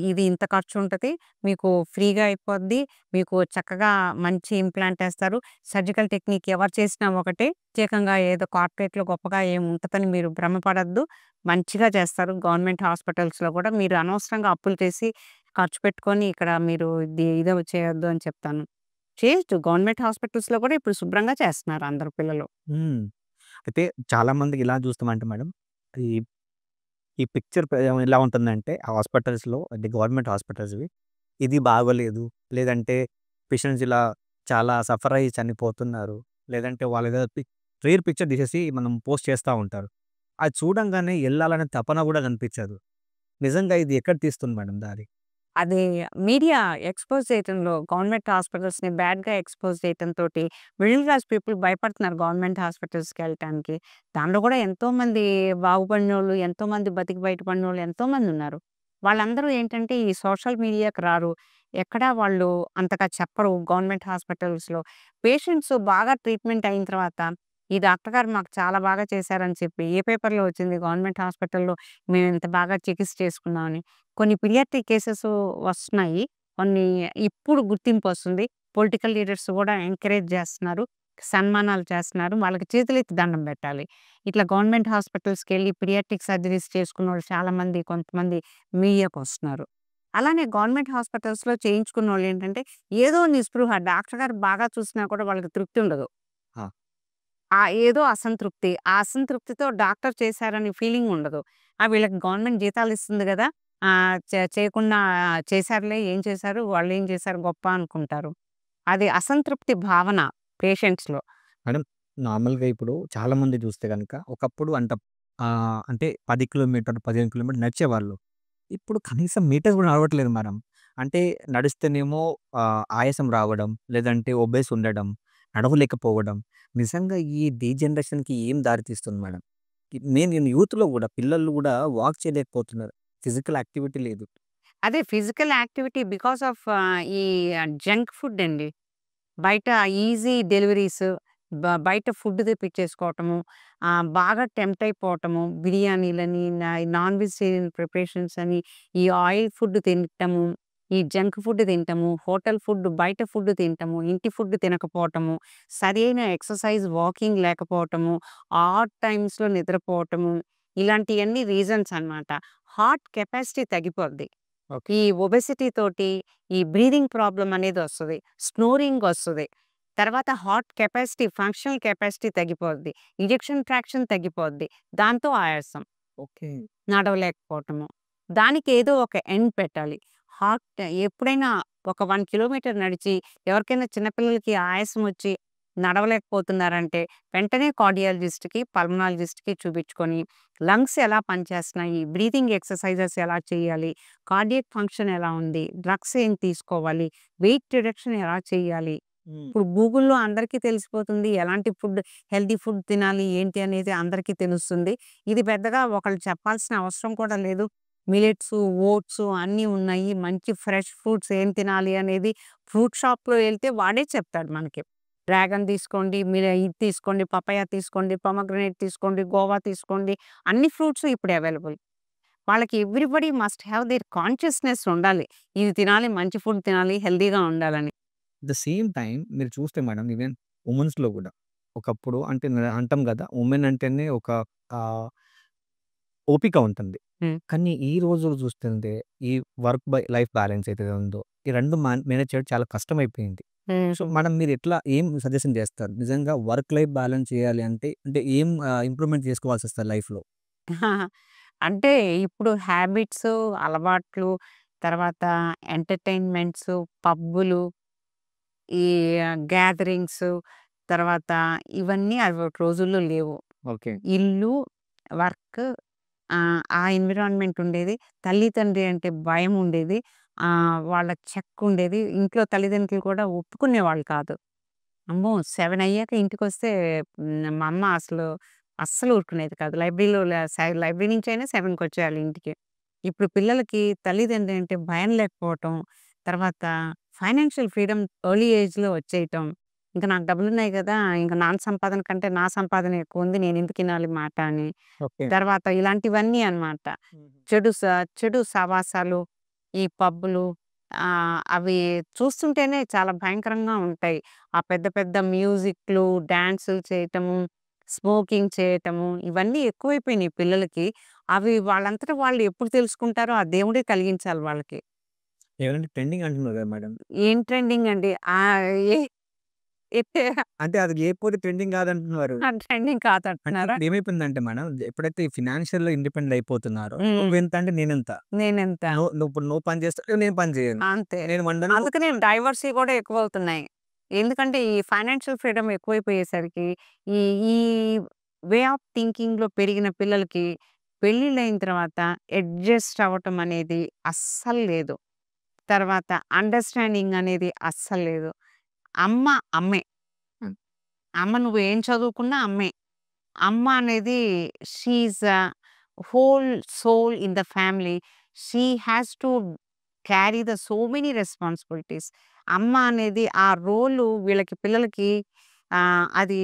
[SPEAKER 1] ఇది ఇంత ఖర్చు ఉంటది. మీకు ఫ్రీగా అయిపోద్ది. మీకు చక్కగా మంచి ఇంప్లాంట్ ఏస్తారు. సర్జికల్ టెక్నిక్ ఎవరు చేసినా ఒకటే. ప్రత్యేకంగా ఏదో కార్పొరేట్‌లో గొప్పగా ఏమి ఉంటదని మీరు భ్రమపడొద్దు. మంచిగా చేస్తారు. గవర్నమెంట్ హాస్పిటల్స్‌లో కూడా మీరు అనవసరంగా అప్పులు చేసి ఖర్చు పెట్టుకొని ఇక్కడ మీరు ఇదో చేయొద్దు అని చెప్తాను. చేయొచ్చు. గవర్నమెంట్ హాస్పిటల్స్‌లో కూడా ఇప్పుడు శుభ్రంగా చేస్తున్నారు అందరు పిల్లలు.
[SPEAKER 2] హ్మ్. అయితే చాలా మందికి ఇలా చూస్తామంటే మేడం, ఈ ఈ పిక్చర్ ఎలా ఉంటుందంటే హాస్పిటల్స్‌లో అంటే గవర్నమెంట్ హాస్పిటల్స్‌వి ఇది బాగోలేదు. లేదంటే పేషెంట్స్ ఇలా చాలా సఫర్ అయ్యి చనిపోతున్నారు. లేదంటే వాళ్ళేదో రేర్ పిక్చర్ తీసేసి మనం పోస్ట్ చేస్తా ఉంటారు. అది చూడంగానే ఎళ్ళాలనే తపన గూడా కనిపించదు. నిజంగా ఇది ఎక్కడ తీస్తుంది మేడం దారి?
[SPEAKER 1] అది మీడియా ఎక్స్‌పోజ్ చేయటంలో గవర్నమెంట్ హాస్పిటల్స్‌ని బ్యాడ్‌గా ఎక్స్‌పోజ్ చేయటంతోటి మిడిల్ క్లాస్ పీపుల్ భయపడుతున్నారు గవర్నమెంట్ హాస్పిటల్స్‌కెళ్ళటానికి. దాంట్లో కూడా ఎంతోమంది బాగుపడినోళ్ళు, ఎంతోమంది బతికి బయటపడినోళ్ళు ఎంతోమందున్నారు. వాళ్ళందరూ ఏంటంటే ఈ సోషల్ మీడియాకి రారు. ఎక్కడా వాళ్ళు అంతగా చెప్పరు గవర్నమెంట్ హాస్పిటల్స్‌లో. పేషెంట్స్ బాగా ట్రీట్మెంట్ అయిన తర్వాత, ఈ డాక్టర్ గారు మాకు చాలా బాగా చేశారని చెప్పి ఏ పేపర్‌లో వచ్చింది గవర్నమెంట్ హాస్పిటల్‌లో మేమింత బాగా చికిత్స చేసుకున్నామని. కొన్ని పీడియాట్రిక్ కేసెస్ వస్తున్నాయి. కొన్ని ఇప్పుడు గుర్తింపొస్తుంది. పొలిటికల్ లీడర్స్ గూడా ఎంకరేజ్ జేస్తున్నారు. సన్మానాలు చేస్తున్నారు. వాళ్ళకి చేతులెత్తి దండం బెట్టాలి. ఇట్లా గవర్నమెంట్ హాస్పిటల్స్‌కెళ్ళి పీడియాట్రిక్ సర్జరీస్ చేసుకున్నోళ్ళు చాలామంది కొంతమంది మీడియాకొస్తున్నారు. అలానే గవర్నమెంట్ హాస్పిటల్స్‌లో చేయించుకున్నోళ్ళేంటంటే ఏదో నిస్పృహ డాక్టర్ గారు బాగా చూసినా కూడా వాళ్ళకి తృప్తి ఉండదు.
[SPEAKER 2] ఆ!
[SPEAKER 1] ఏదో అసంతృప్తి. ఆ అసంతృప్తితో డాక్టర్ చేశారని ఫీలింగ్ ఉండదు. వీళ్ళకి గవర్నమెంట్ జీతాలిస్తుంది గదా! చేయకుండా చేశారులే ఏం చేశారు? వాళ్ళేం చేశారు గొప్ప అనుకుంటారు. అది అసంతృప్తి భావన పేషెంట్స్‌లో.
[SPEAKER 2] మేడం నార్మల్‌గా ఇప్పుడు చాలామంది చూస్తే గనక ఒకప్పుడు అంటే 10 కిలోమీటర్లు, 15 కిలోమీటర్లు నడిచేవాళ్ళు. ఇప్పుడు కనీసం మీటర్ కూడా నడవట్లేదు మేడం. అంటే నడిస్తేనేమో ఆయాసం రావడం, లేదంటే ఒబేస్ ఉండడం, నడవలేకపోవడం. నిజంగా ఈ డీజనరేషన్‌కి ఏం దారి తీస్తుంది మేడం? నేను యూత్‌లో గూడా పిల్లలు గూడా వాక్ చేయలేకపోతున్నారు. ఫిజికల్ యాక్టివిటీ లేదు.
[SPEAKER 1] అదే ఫిజికల్ యాక్టివిటీ బికాస్ ఆఫ్ ఈ జంక్ ఫుడ్ అండి. బయట ఈజీ డెలివరీస్, బయట ఫుడ్ తెప్పించేసుకోవటము, బాగా టెంప్ట్ అయిపోవటము, బిర్యానీలని, నాన్ వెజిటేరియన్ ప్రిపరేషన్స్ అని, ఈ ఆయిల్ ఫుడ్ తినటము, ఈ జంక్ ఫుడ్ తినటము, హోటల్ ఫుడ్, బయట ఫుడ్ తినటము, ఇంటి ఫుడ్ తినకపోవటము, సరైన ఎక్సర్సైజ్, వాకింగ్ లేకపోవటము, ఆడ్ టైమ్స్‌లో నిద్రపోవటము, ఇలాంటియన్నీ రీజన్స్ అన్నమాట. హార్ట్ కెపాసిటీ తగ్గిపోద్ది.
[SPEAKER 2] ఓకే.
[SPEAKER 1] ఈ ఒబెసిటీ తోటి ఈ బ్రీతింగ్ ప్రాబ్లమ్ అనేదొస్తది. స్నోరింగ్ ఒస్తది. తర్వాత హార్ట్ కెపాసిటీ, ఫంక్షనల్ కెపాసిటీ తగ్గిపోద్ది. ఇంజెక్షన్ ఫ్రాక్షన్ తగ్గిపోద్ది. దాంతో ఆయాసం.
[SPEAKER 2] ఓకే.
[SPEAKER 1] నడవలేకపోవటము. దానికేదో ఒక ఎండ్ పెట్టాలి. హార్ట్ ఎప్పుడైనా ఒక 1 కిలోమీటర్ నడిచి ఎవరికైనా చిన్న పిల్లలకి ఆయాసం వచ్చి నడవలేకపోతున్నారంటే వెంటనే కార్డియాలజిస్ట్‌కి, పల్మనాలజిస్ట్‌కి చూపించుకొని లంగ్స్ ఎలా పనిచేస్తున్నాయి, బ్రీతింగ్ ఎక్సర్‌సైజెస్ ఎలా చేయాలి, కార్డియాక్ ఫంక్షన్ ఎలా ఉంది, డ్రగ్స్ ఏం తీసుకోవాలి, వెయిట్ రిడక్షన్ ఎలా చేయాలి.
[SPEAKER 2] హ్మ్.
[SPEAKER 1] ఇప్పుడు గూగుల్‌లో అందరికీ తెలిసిపోతుంది. ఎలాంటి ఫుడ్ హెల్తీ ఫుడ్ తినాలి ఏంటి అనేది అందరికీ తెలుస్తుంది. ఇది పెద్దగా ఒకళ్ళు చెప్పాల్సిన అవసరం కూడా లేదు. మిల్లెట్సు, ఓట్సు అన్నీ ఉన్నాయి. మంచి ఫ్రెష్ ఫ్రూట్స్ ఏం తినాలి అనేది ఫ్రూట్ షాప్‌లో ఎళ్తే వాడే చెప్తాడు మనకి. డ్రాగన్ తీసుకోండి, మీరు ఇది తీసుకోండి, పపాయ తీసుకోండి, పొమోగ్రానేట్ తీసుకోండి, గోవా తీసుకోండి. అన్ని ఫ్రూట్స్ ఇప్పుడు అవైలబుల్. వాళ్ళకి everybody must have their consciousness ఉండాలి. ఇది తినాలి, మంచి ఫుడ్ తినాలి, హెల్తీగా ఉండాలని.
[SPEAKER 2] ద సేమ్ టైమ్ మీరు చూస్తే మేడం ఈవెన్ వుమెన్స్‌లో గూడా ఒకప్పుడు అంటే అంటాం గదా! వుమెన్ అంటేనే ఒక ఆహ్, ఓపిక ఉంటుంది.
[SPEAKER 1] హ్మ్.
[SPEAKER 2] కానీ ఈ రోజుల్లో చూస్తుంటే ఈ వర్క్ లైఫ్ బ్యాలెన్స్ ఏదైతే ఉందో ఈ 2 మేనేజ్ చేయడం చాలా కష్టమైపోయింది.
[SPEAKER 1] హ్మ్.
[SPEAKER 2] సో, మేడం మీరు ఏం సజెషన్ చేస్తారు? నిజంగా వర్క్ లైఫ్ బ్యాలెన్స్ చేయాలి అంటే ఏం ఇంప్రూవ్‌మెంట్ చేసుకోవాల్సొస్తది లైఫ్‌లో?
[SPEAKER 1] అంటే ఇప్పుడు హ్యాబిట్సు, అలవాట్లు, తర్వాత ఎంటర్‌టైన్‌మెంట్సు, పబ్బులు, ఈ గ్యాదరింగ్సు, తర్వాత ఇవన్నీ అవి ఒక రోజుల్లో లేవు.
[SPEAKER 2] ఓకే.
[SPEAKER 1] ఇల్లు, వర్క్, ఆ ఎన్విరాన్మెంట్ ఉండేది. తల్లి, తండ్రి అంటే భయం ఉండేది. వాళ్ళ చెక్ ఉండేది. ఇంట్లో తల్లిదండ్రులు కూడా ఒప్పుకునేవాళ్ళు కాదు. అమ్మో! 7 అయ్యాక ఇంటికొస్తే మా అమ్మ అసలు అస్సలు ఊరుకునేది కాదు. లైబ్రరీలో లైబ్రరీ నుంచైనా 7:00కొచ్చేయాలి ఇంటికి. ఇప్పుడు పిల్లలకి తల్లిదండ్రి అంటే భయం లేకపోవటం, తర్వాత ఫైనాన్షియల్ ఫ్రీడమ్ ఎర్లీ ఏజ్‌లో వచ్చేయటం. ఇంక నాకు డబ్బులున్నాయి గదా! ఇంక నాన్న సంపాదన కంటే నా సంపాదన ఎక్కువుంది. నేనెందుకు ఇనాలి మాట అని.
[SPEAKER 2] ఓకే.
[SPEAKER 1] తర్వాత ఇలాంటివన్నీ అన్నమాట. చెడు స చెడు సహవాసాలు, ఈ పబ్బులు అవి చూస్తుంటేనే చాలా భయంకరంగా ఉంటాయి. ఆ పెద్ద పెద్ద మ్యూజిక్‌లు, డాన్సులు చేయటము, స్మోకింగ్ చేయటము ఇవన్నీ ఎక్కువైపోయినాయి పిల్లలకి. అవి వాళ్ళంతట వాళ్ళు ఎప్పుడు తెలుసుకుంటారో ఆ దేవుడే కలిగించాలి వాళ్ళకి.
[SPEAKER 2] ఎవరైనా ట్రెండింగ్ అంటున్నారు కదా మేడం.
[SPEAKER 1] ఏం ట్రెండింగ్ అండి? ఏ ఎతే
[SPEAKER 2] అంటే అది లేకపోతే ట్రెండింగ్ కాదంటున్నారు.
[SPEAKER 1] ట్రెండింగ్
[SPEAKER 2] అంటే
[SPEAKER 1] కాదంటున్నారా?
[SPEAKER 2] ఇప్పుడు ఏమైపోయిందంటే మేడం, ఎప్పుడైతే ఈ ఫినాన్షియల్‌లో ఇండిపెండెంట్ అయిపోతున్నారో,
[SPEAKER 1] హ్మ్.
[SPEAKER 2] నువ్వెంత అంటే నేనెంత.
[SPEAKER 1] నేనెంత
[SPEAKER 2] నువ్వు పని చేస్తావు, నేను పని చేయను.
[SPEAKER 1] అంతే.
[SPEAKER 2] నేను వండను.
[SPEAKER 1] అందుకనే డైవర్సీ గూడా ఎక్కువవుతున్నాయి. ఎందుకంటే ఈ ఫైనాన్షియల్ ఫ్రీడమ్ ఎక్కువైపోయేసరికి ఈ ఈ వే ఆఫ్ థింకింగ్‌లో పెరిగిన పిల్లలకి పెళ్ళిళ్ళయిన తర్వాత అడ్జస్ట్ అవ్వటం అనేది అస్సలు లేదు. తర్వాత అండర్‌స్టాండింగ్ అనేది అస్సలు లేదు. అమ్మ అమ్మే. హ్మ్. అమ్మ నువ్వేం చదువుకున్నా అమ్మే. అమ్మ అనేది she is whole soul in the family. She has to carry the so many responsibilities. అమ్మ అనేది ఆ రోలు వీళ్ళకి పిల్లలకి అది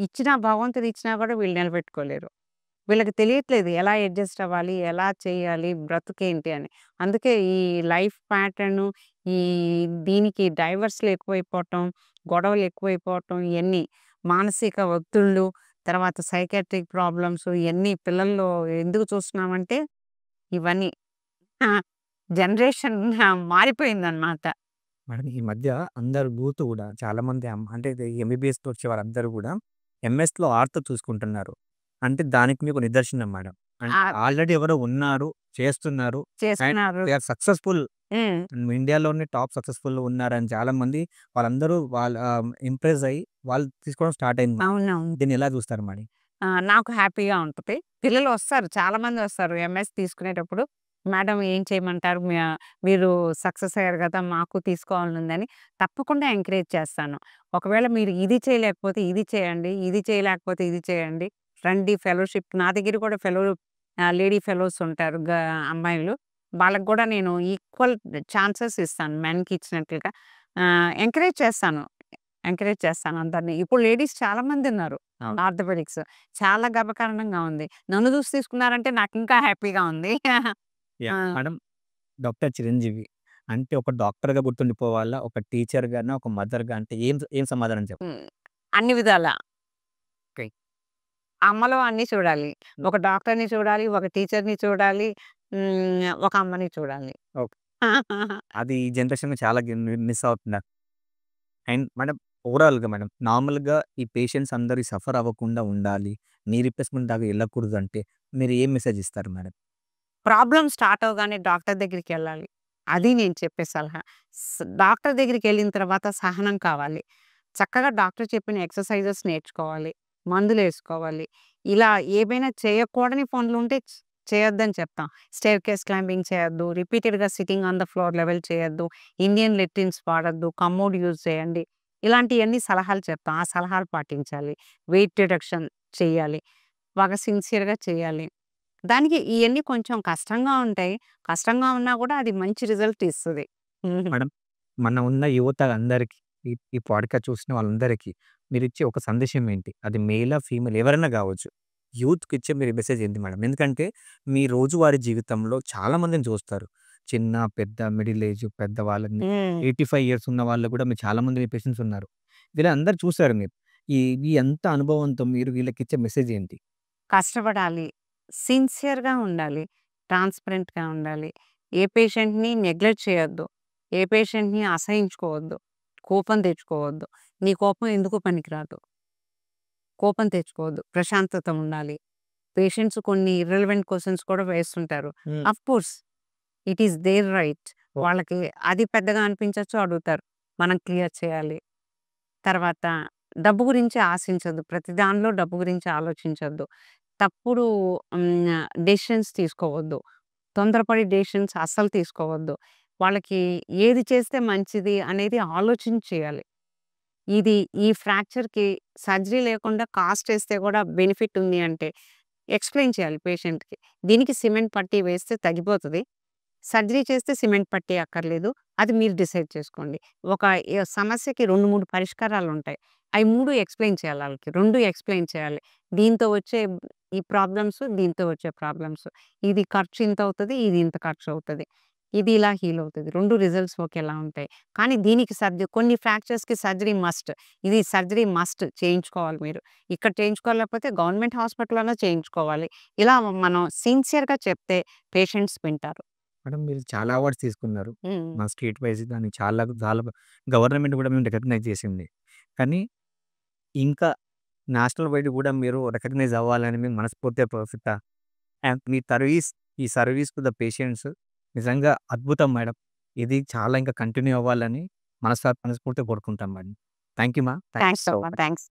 [SPEAKER 1] ఇచ్చినా భగవంతుడు ఇచ్చినా కూడా వీళ్ళు నిలబెట్టుకోలేరు. వీళ్ళకి తెలియట్లేదు ఎలా అడ్జస్ట్ అవ్వాలి? ఎలా చేయాలి? బ్రతుకేంటి అని. అందుకే ఈ లైఫ్ ప్యాటర్ను ఈ దీనికి డైవర్స్‌లు ఎక్కువైపోవటం, గొడవలు ఎక్కువైపోవటం ఇయన్నీ మానసిక ఒత్తిళ్ళు, తర్వాత సైకియాట్రిక్ ప్రాబ్లమ్స్ ఇయన్నీ పిల్లల్లో ఎందుకు చూస్తున్నామంటే ఇవన్నీ. ఆ! జనరేషన్ మారిపోయిందనమాట.
[SPEAKER 2] మేడం ఈ మధ్య అందరు యూత్ గూడా చాలామంది అంటే ఇది ఎంబీబీఎస్‌కి వచ్చే వాళ్ళందరూ గూడా ఎంఎస్‌లో ఆర్త్ చూసుకుంటున్నారు. అంటే దానికి మీకు నిదర్శనం మేడం. అంటే
[SPEAKER 1] ఆ!
[SPEAKER 2] ఆల్రెడీ ఎవరో ఉన్నారు, చేస్తున్నారు అండ్
[SPEAKER 1] చేస్తున్నారు.
[SPEAKER 2] They are successful.
[SPEAKER 1] హ్మ్.
[SPEAKER 2] ఇండియాలోనే టాప్ సక్సెస్‌ఫుల్‌లో ఉన్నారని చాలామంది వాళ్ళందరూ ఇంప్రెస్ అయ్యి వాళ్ళు తీసుకోవడం స్టార్ట్ అయింది.
[SPEAKER 1] అవునవును.
[SPEAKER 2] దీన్ని ఎలా చూస్తారు మరి?
[SPEAKER 1] నాకు హ్యాపీగా ఉంటది. పిల్లలొస్తారు. చాలామందొస్తారు ఎంఎస్ తీసుకునేటప్పుడు. మేడం ఏం చేయమంటారు? మీరు సక్సెస్ అయ్యారు గదా! మాకు తీసుకోవాలనుందని తప్పకుండా ఎంకరేజ్ చేస్తాను. ఒకవేళ మీరు ఇది చేయలేకపోతే ఇది చేయండి. ఇది చేయలేకపోతే ఇది చేయండి. రండి ఫెలోషిప్ నా దగ్గర కూడా లేడీ ఫెలోస్ ఉంటారు. అమ్మాయిలు. వాళ్ళకి గూడా నేను ఈక్వల్ ఛాన్సెస్ ఇస్తాను మెన్‌కి ఇచ్చినట్లుగా. ఎంకరేజ్ చేస్తాను. ఎంకరేజ్ చేస్తాను అందరిని. ఇప్పుడు లేడీస్ చాలా మందున్నారు.
[SPEAKER 2] అవును.
[SPEAKER 1] ఆర్థోపెడిక్స్. చాలా గర్వకారణంగా ఉంది. నన్ను చూసి తీసుకున్నారంటే నాకింకా హ్యాపీగా ఉంది. ఆ!
[SPEAKER 2] మేడం డాక్టర్ చిరంజీవి అంటే ఒక డాక్టర్‌గా గుర్తుండిపోవాలా? ఒక టీచర్‌గానా? ఒక మదర్‌గా అంటే ఏం ఏం సమాధానం చెప్తారు?
[SPEAKER 1] హ్మ్. అన్ని విధాల.
[SPEAKER 2] ఓకే.
[SPEAKER 1] అమ్మలో అన్నీ చూడాలి. ఒక డాక్టర్‌ని చూడాలి, ఒక టీచర్‌ని చూడాలి, ఒక అమ్మని చూడాలి.
[SPEAKER 2] ఓకే. అది ఈ జనరేషన్‌లో చాలా మిస్ అవుతున్నారు. అండ్ మేడం ఓవరాల్‌గా మేడం నార్మల్‌గా ఈ పేషెంట్స్ అందరూ సఫర్ అవ్వకుండా ఉండాలి. నీ రిప్లేస్‌మెంట్ దాకా ఎళ్ళకూడదంటే మీరు ఏం మెసేజ్ ఇస్తారు మేడం?
[SPEAKER 1] ప్రాబ్లమ్ స్టార్ట్ అవ్వగానే డాక్టర్ దగ్గరికెళ్ళాలి. అది నేను చెప్పే సలహా. డాక్టర్ దగ్గరికెళ్ళిన తర్వాత సహనం కావాలి. చక్కగా డాక్టర్ చెప్పిన ఎక్సర్‌సైజెస్ నేర్చుకోవాలి. మందులేసుకోవాలి. ఇలా ఏవైనా చేయకూడని పనులుంటే చేయొద్దని చెప్తాం. స్టెయిర్‌కేస్ క్లైంబింగ్ చేయొద్దు. రిపీటెడ్‌గా sitting on the floor level చేయొద్దు. ఇండియన్ లెట్రిన్స్ వాడొద్దు. కమోడ్ యూజ్ చేయండి. ఇలాంటియన్నీ సలహాలు చెప్తాం. ఆ సలహాలు పాటించాలి. వెయిట్ రిడక్షన్ చేయాలి. బాగా సిన్సియర్‌గా చేయాలి. దానికి ఇయన్నీ కొంచెం కష్టంగా ఉంటాయి. కష్టంగా ఉన్నా గూడా అది మంచి రిజల్ట్ ఇస్తది. హుహు.
[SPEAKER 2] మేడం మన ఉన్న యువత అందరికి ఈ ఈ పాడ్‌కాస్ట్ చూసిన వాళ్ళందరికీ మీరిచ్చే ఒక సందేశం ఏంటి? అది మేలా? ఫీమేల్ ఎవరైనా గావచ్చు. యూత్‌కి ఇచ్చే మీరు మెసేజ్ ఏంటి మేడం? ఎందుకంటే మీ రోజువారీ జీవితంలో చాలా మందిని చూస్తారు. చిన్న, పెద్ద, మిడిల్ ఏజ్, పెద్దవాళ్ళని
[SPEAKER 1] హ్మ్.
[SPEAKER 2] 85 ఇయర్స్ ఉన్న వాళ్ళు కూడా మీరు చాలా మంది పేషెంట్స్ ఉన్నారు. వీళ్ళందరూ చూసారు మీరు. ఈ ఈ అంత అనుభవంతో మీరు వీళ్ళకిచ్చే మెసేజ్ ఏంటి?
[SPEAKER 1] కష్టపడాలి. సిన్సియర్‌గా ఉండాలి. ట్రాన్స్‌పరెంట్‌గా ఉండాలి. ఏ పేషెంట్‌ని నెగ్లెక్ట్ చేయొద్దు. ఏ పేషెంట్‌ని అసహించుకోవద్దు. కోపం తెచ్చుకోవద్దు. నీ కోపం ఎందుకు పనికిరాదు. కోపం తెచ్చుకోవద్దు. ప్రశాంతత ఉండాలి. పేషెంట్స్ కొన్ని ఇర్రెలెవెంట్ క్వెషన్స్ కూడా వేస్తుంటారు.
[SPEAKER 2] Hmm.
[SPEAKER 1] Of course it is there right.
[SPEAKER 2] Oh!
[SPEAKER 1] వాళ్ళకి అది పెద్దగా అనిపించొచ్చు అడుగుతారు. మనం క్లియర్ చేయాలి. తర్వాత డబ్బు గురించి ఆశించొద్దు. ప్రతి దానిలో డబ్బు గురించి ఆలోచించొద్దు. తప్పుడు డెసిషన్స్ తీసుకోవద్దు. తొందరపడి డెసిషన్స్ అస్సలు తీసుకోవద్దు. వాళ్ళకి ఏది చేస్తే మంచిది అనేది ఆలోచించి చేయాలి. ఇది ఈ ఫ్రాక్చర్‌కి సర్జరీ లేకుండా కాస్ట్ ఏస్తే గూడా బెనిఫిట్ ఉంది అంటే, ఎక్స్‌ప్లెయిన్ చేయాలి పేషెంట్‌కి. దీనికి సిమెంట్ పట్టీ వేస్తే తగ్గిపోతది. సర్జరీ చేస్తే సిమెంట్ పట్టీ అక్కర్లేదు. అది మీరు డిసైడ్ చేసుకోండి. ఒక సమస్యకి 2, 3 పరిష్కారాలుంటాయి. అయి 3 ఎక్స్‌ప్లెయిన్ చేయాలి ఆళ్ళకి. 2 ఎక్స్‌ప్లెయిన్ చేయాలి. దీంతో వచ్చే ఈ ప్రాబ్లమ్స్, దీంతో వచ్చే ప్రాబ్లమ్స్. ఇది ఖర్చు ఇంతవుతది. ఇది ఇంత ఖర్చవుతది. ఇది ఇలా హీల్ అవుతది. 2 రిజల్ట్స్ ఒకేలా ఉంటాయి. కానీ దీనికి కొన్ని ఫ్రాక్చర్స్‌కి సర్జరీ మస్ట్. ఇది సర్జరీ మస్ట్ చేయించుకోవాలి మీరు. ఇక్కడ చేయించుకోలేకపోతే గవర్నమెంట్ హాస్పిటల్‌లోనే చేయించుకోవాలి. ఇలా మనం సిన్సియర్‌గా చెప్తే పేషెంట్స్ వింటారు.
[SPEAKER 2] మేడం మీరు చాలా అవార్డ్స్ తీసుకున్నారు.
[SPEAKER 1] హ్మ్.
[SPEAKER 2] మా స్టేట్ వైస్ దాన్ని చాలా చాలా గవర్నమెంట్ కూడా మేము రికగ్నైజ్ చేసింది. కానీ ఇంకా నేషనల్ వైడ్ కూడా మీరు రికగ్నైజ్ అవ్వాలని మేము మనస్ఫూర్తిగా కోరుకుంటా. అండ్ మీ ఈ సర్వీస్ టు ద పేషెంట్స్ నిజంగా అద్భుతం మేడం. ఇది చాలా ఇంకా కంటిన్యూ అవ్వాలని మనస్ఫూర్తిగా కోరుకుంటాం మేడం. థాంక్ యూ మా. థాంక్ యూ
[SPEAKER 1] థాంక్స్
[SPEAKER 2] సో
[SPEAKER 1] అమ్మా.
[SPEAKER 2] మచ్.
[SPEAKER 1] థాంక్స్.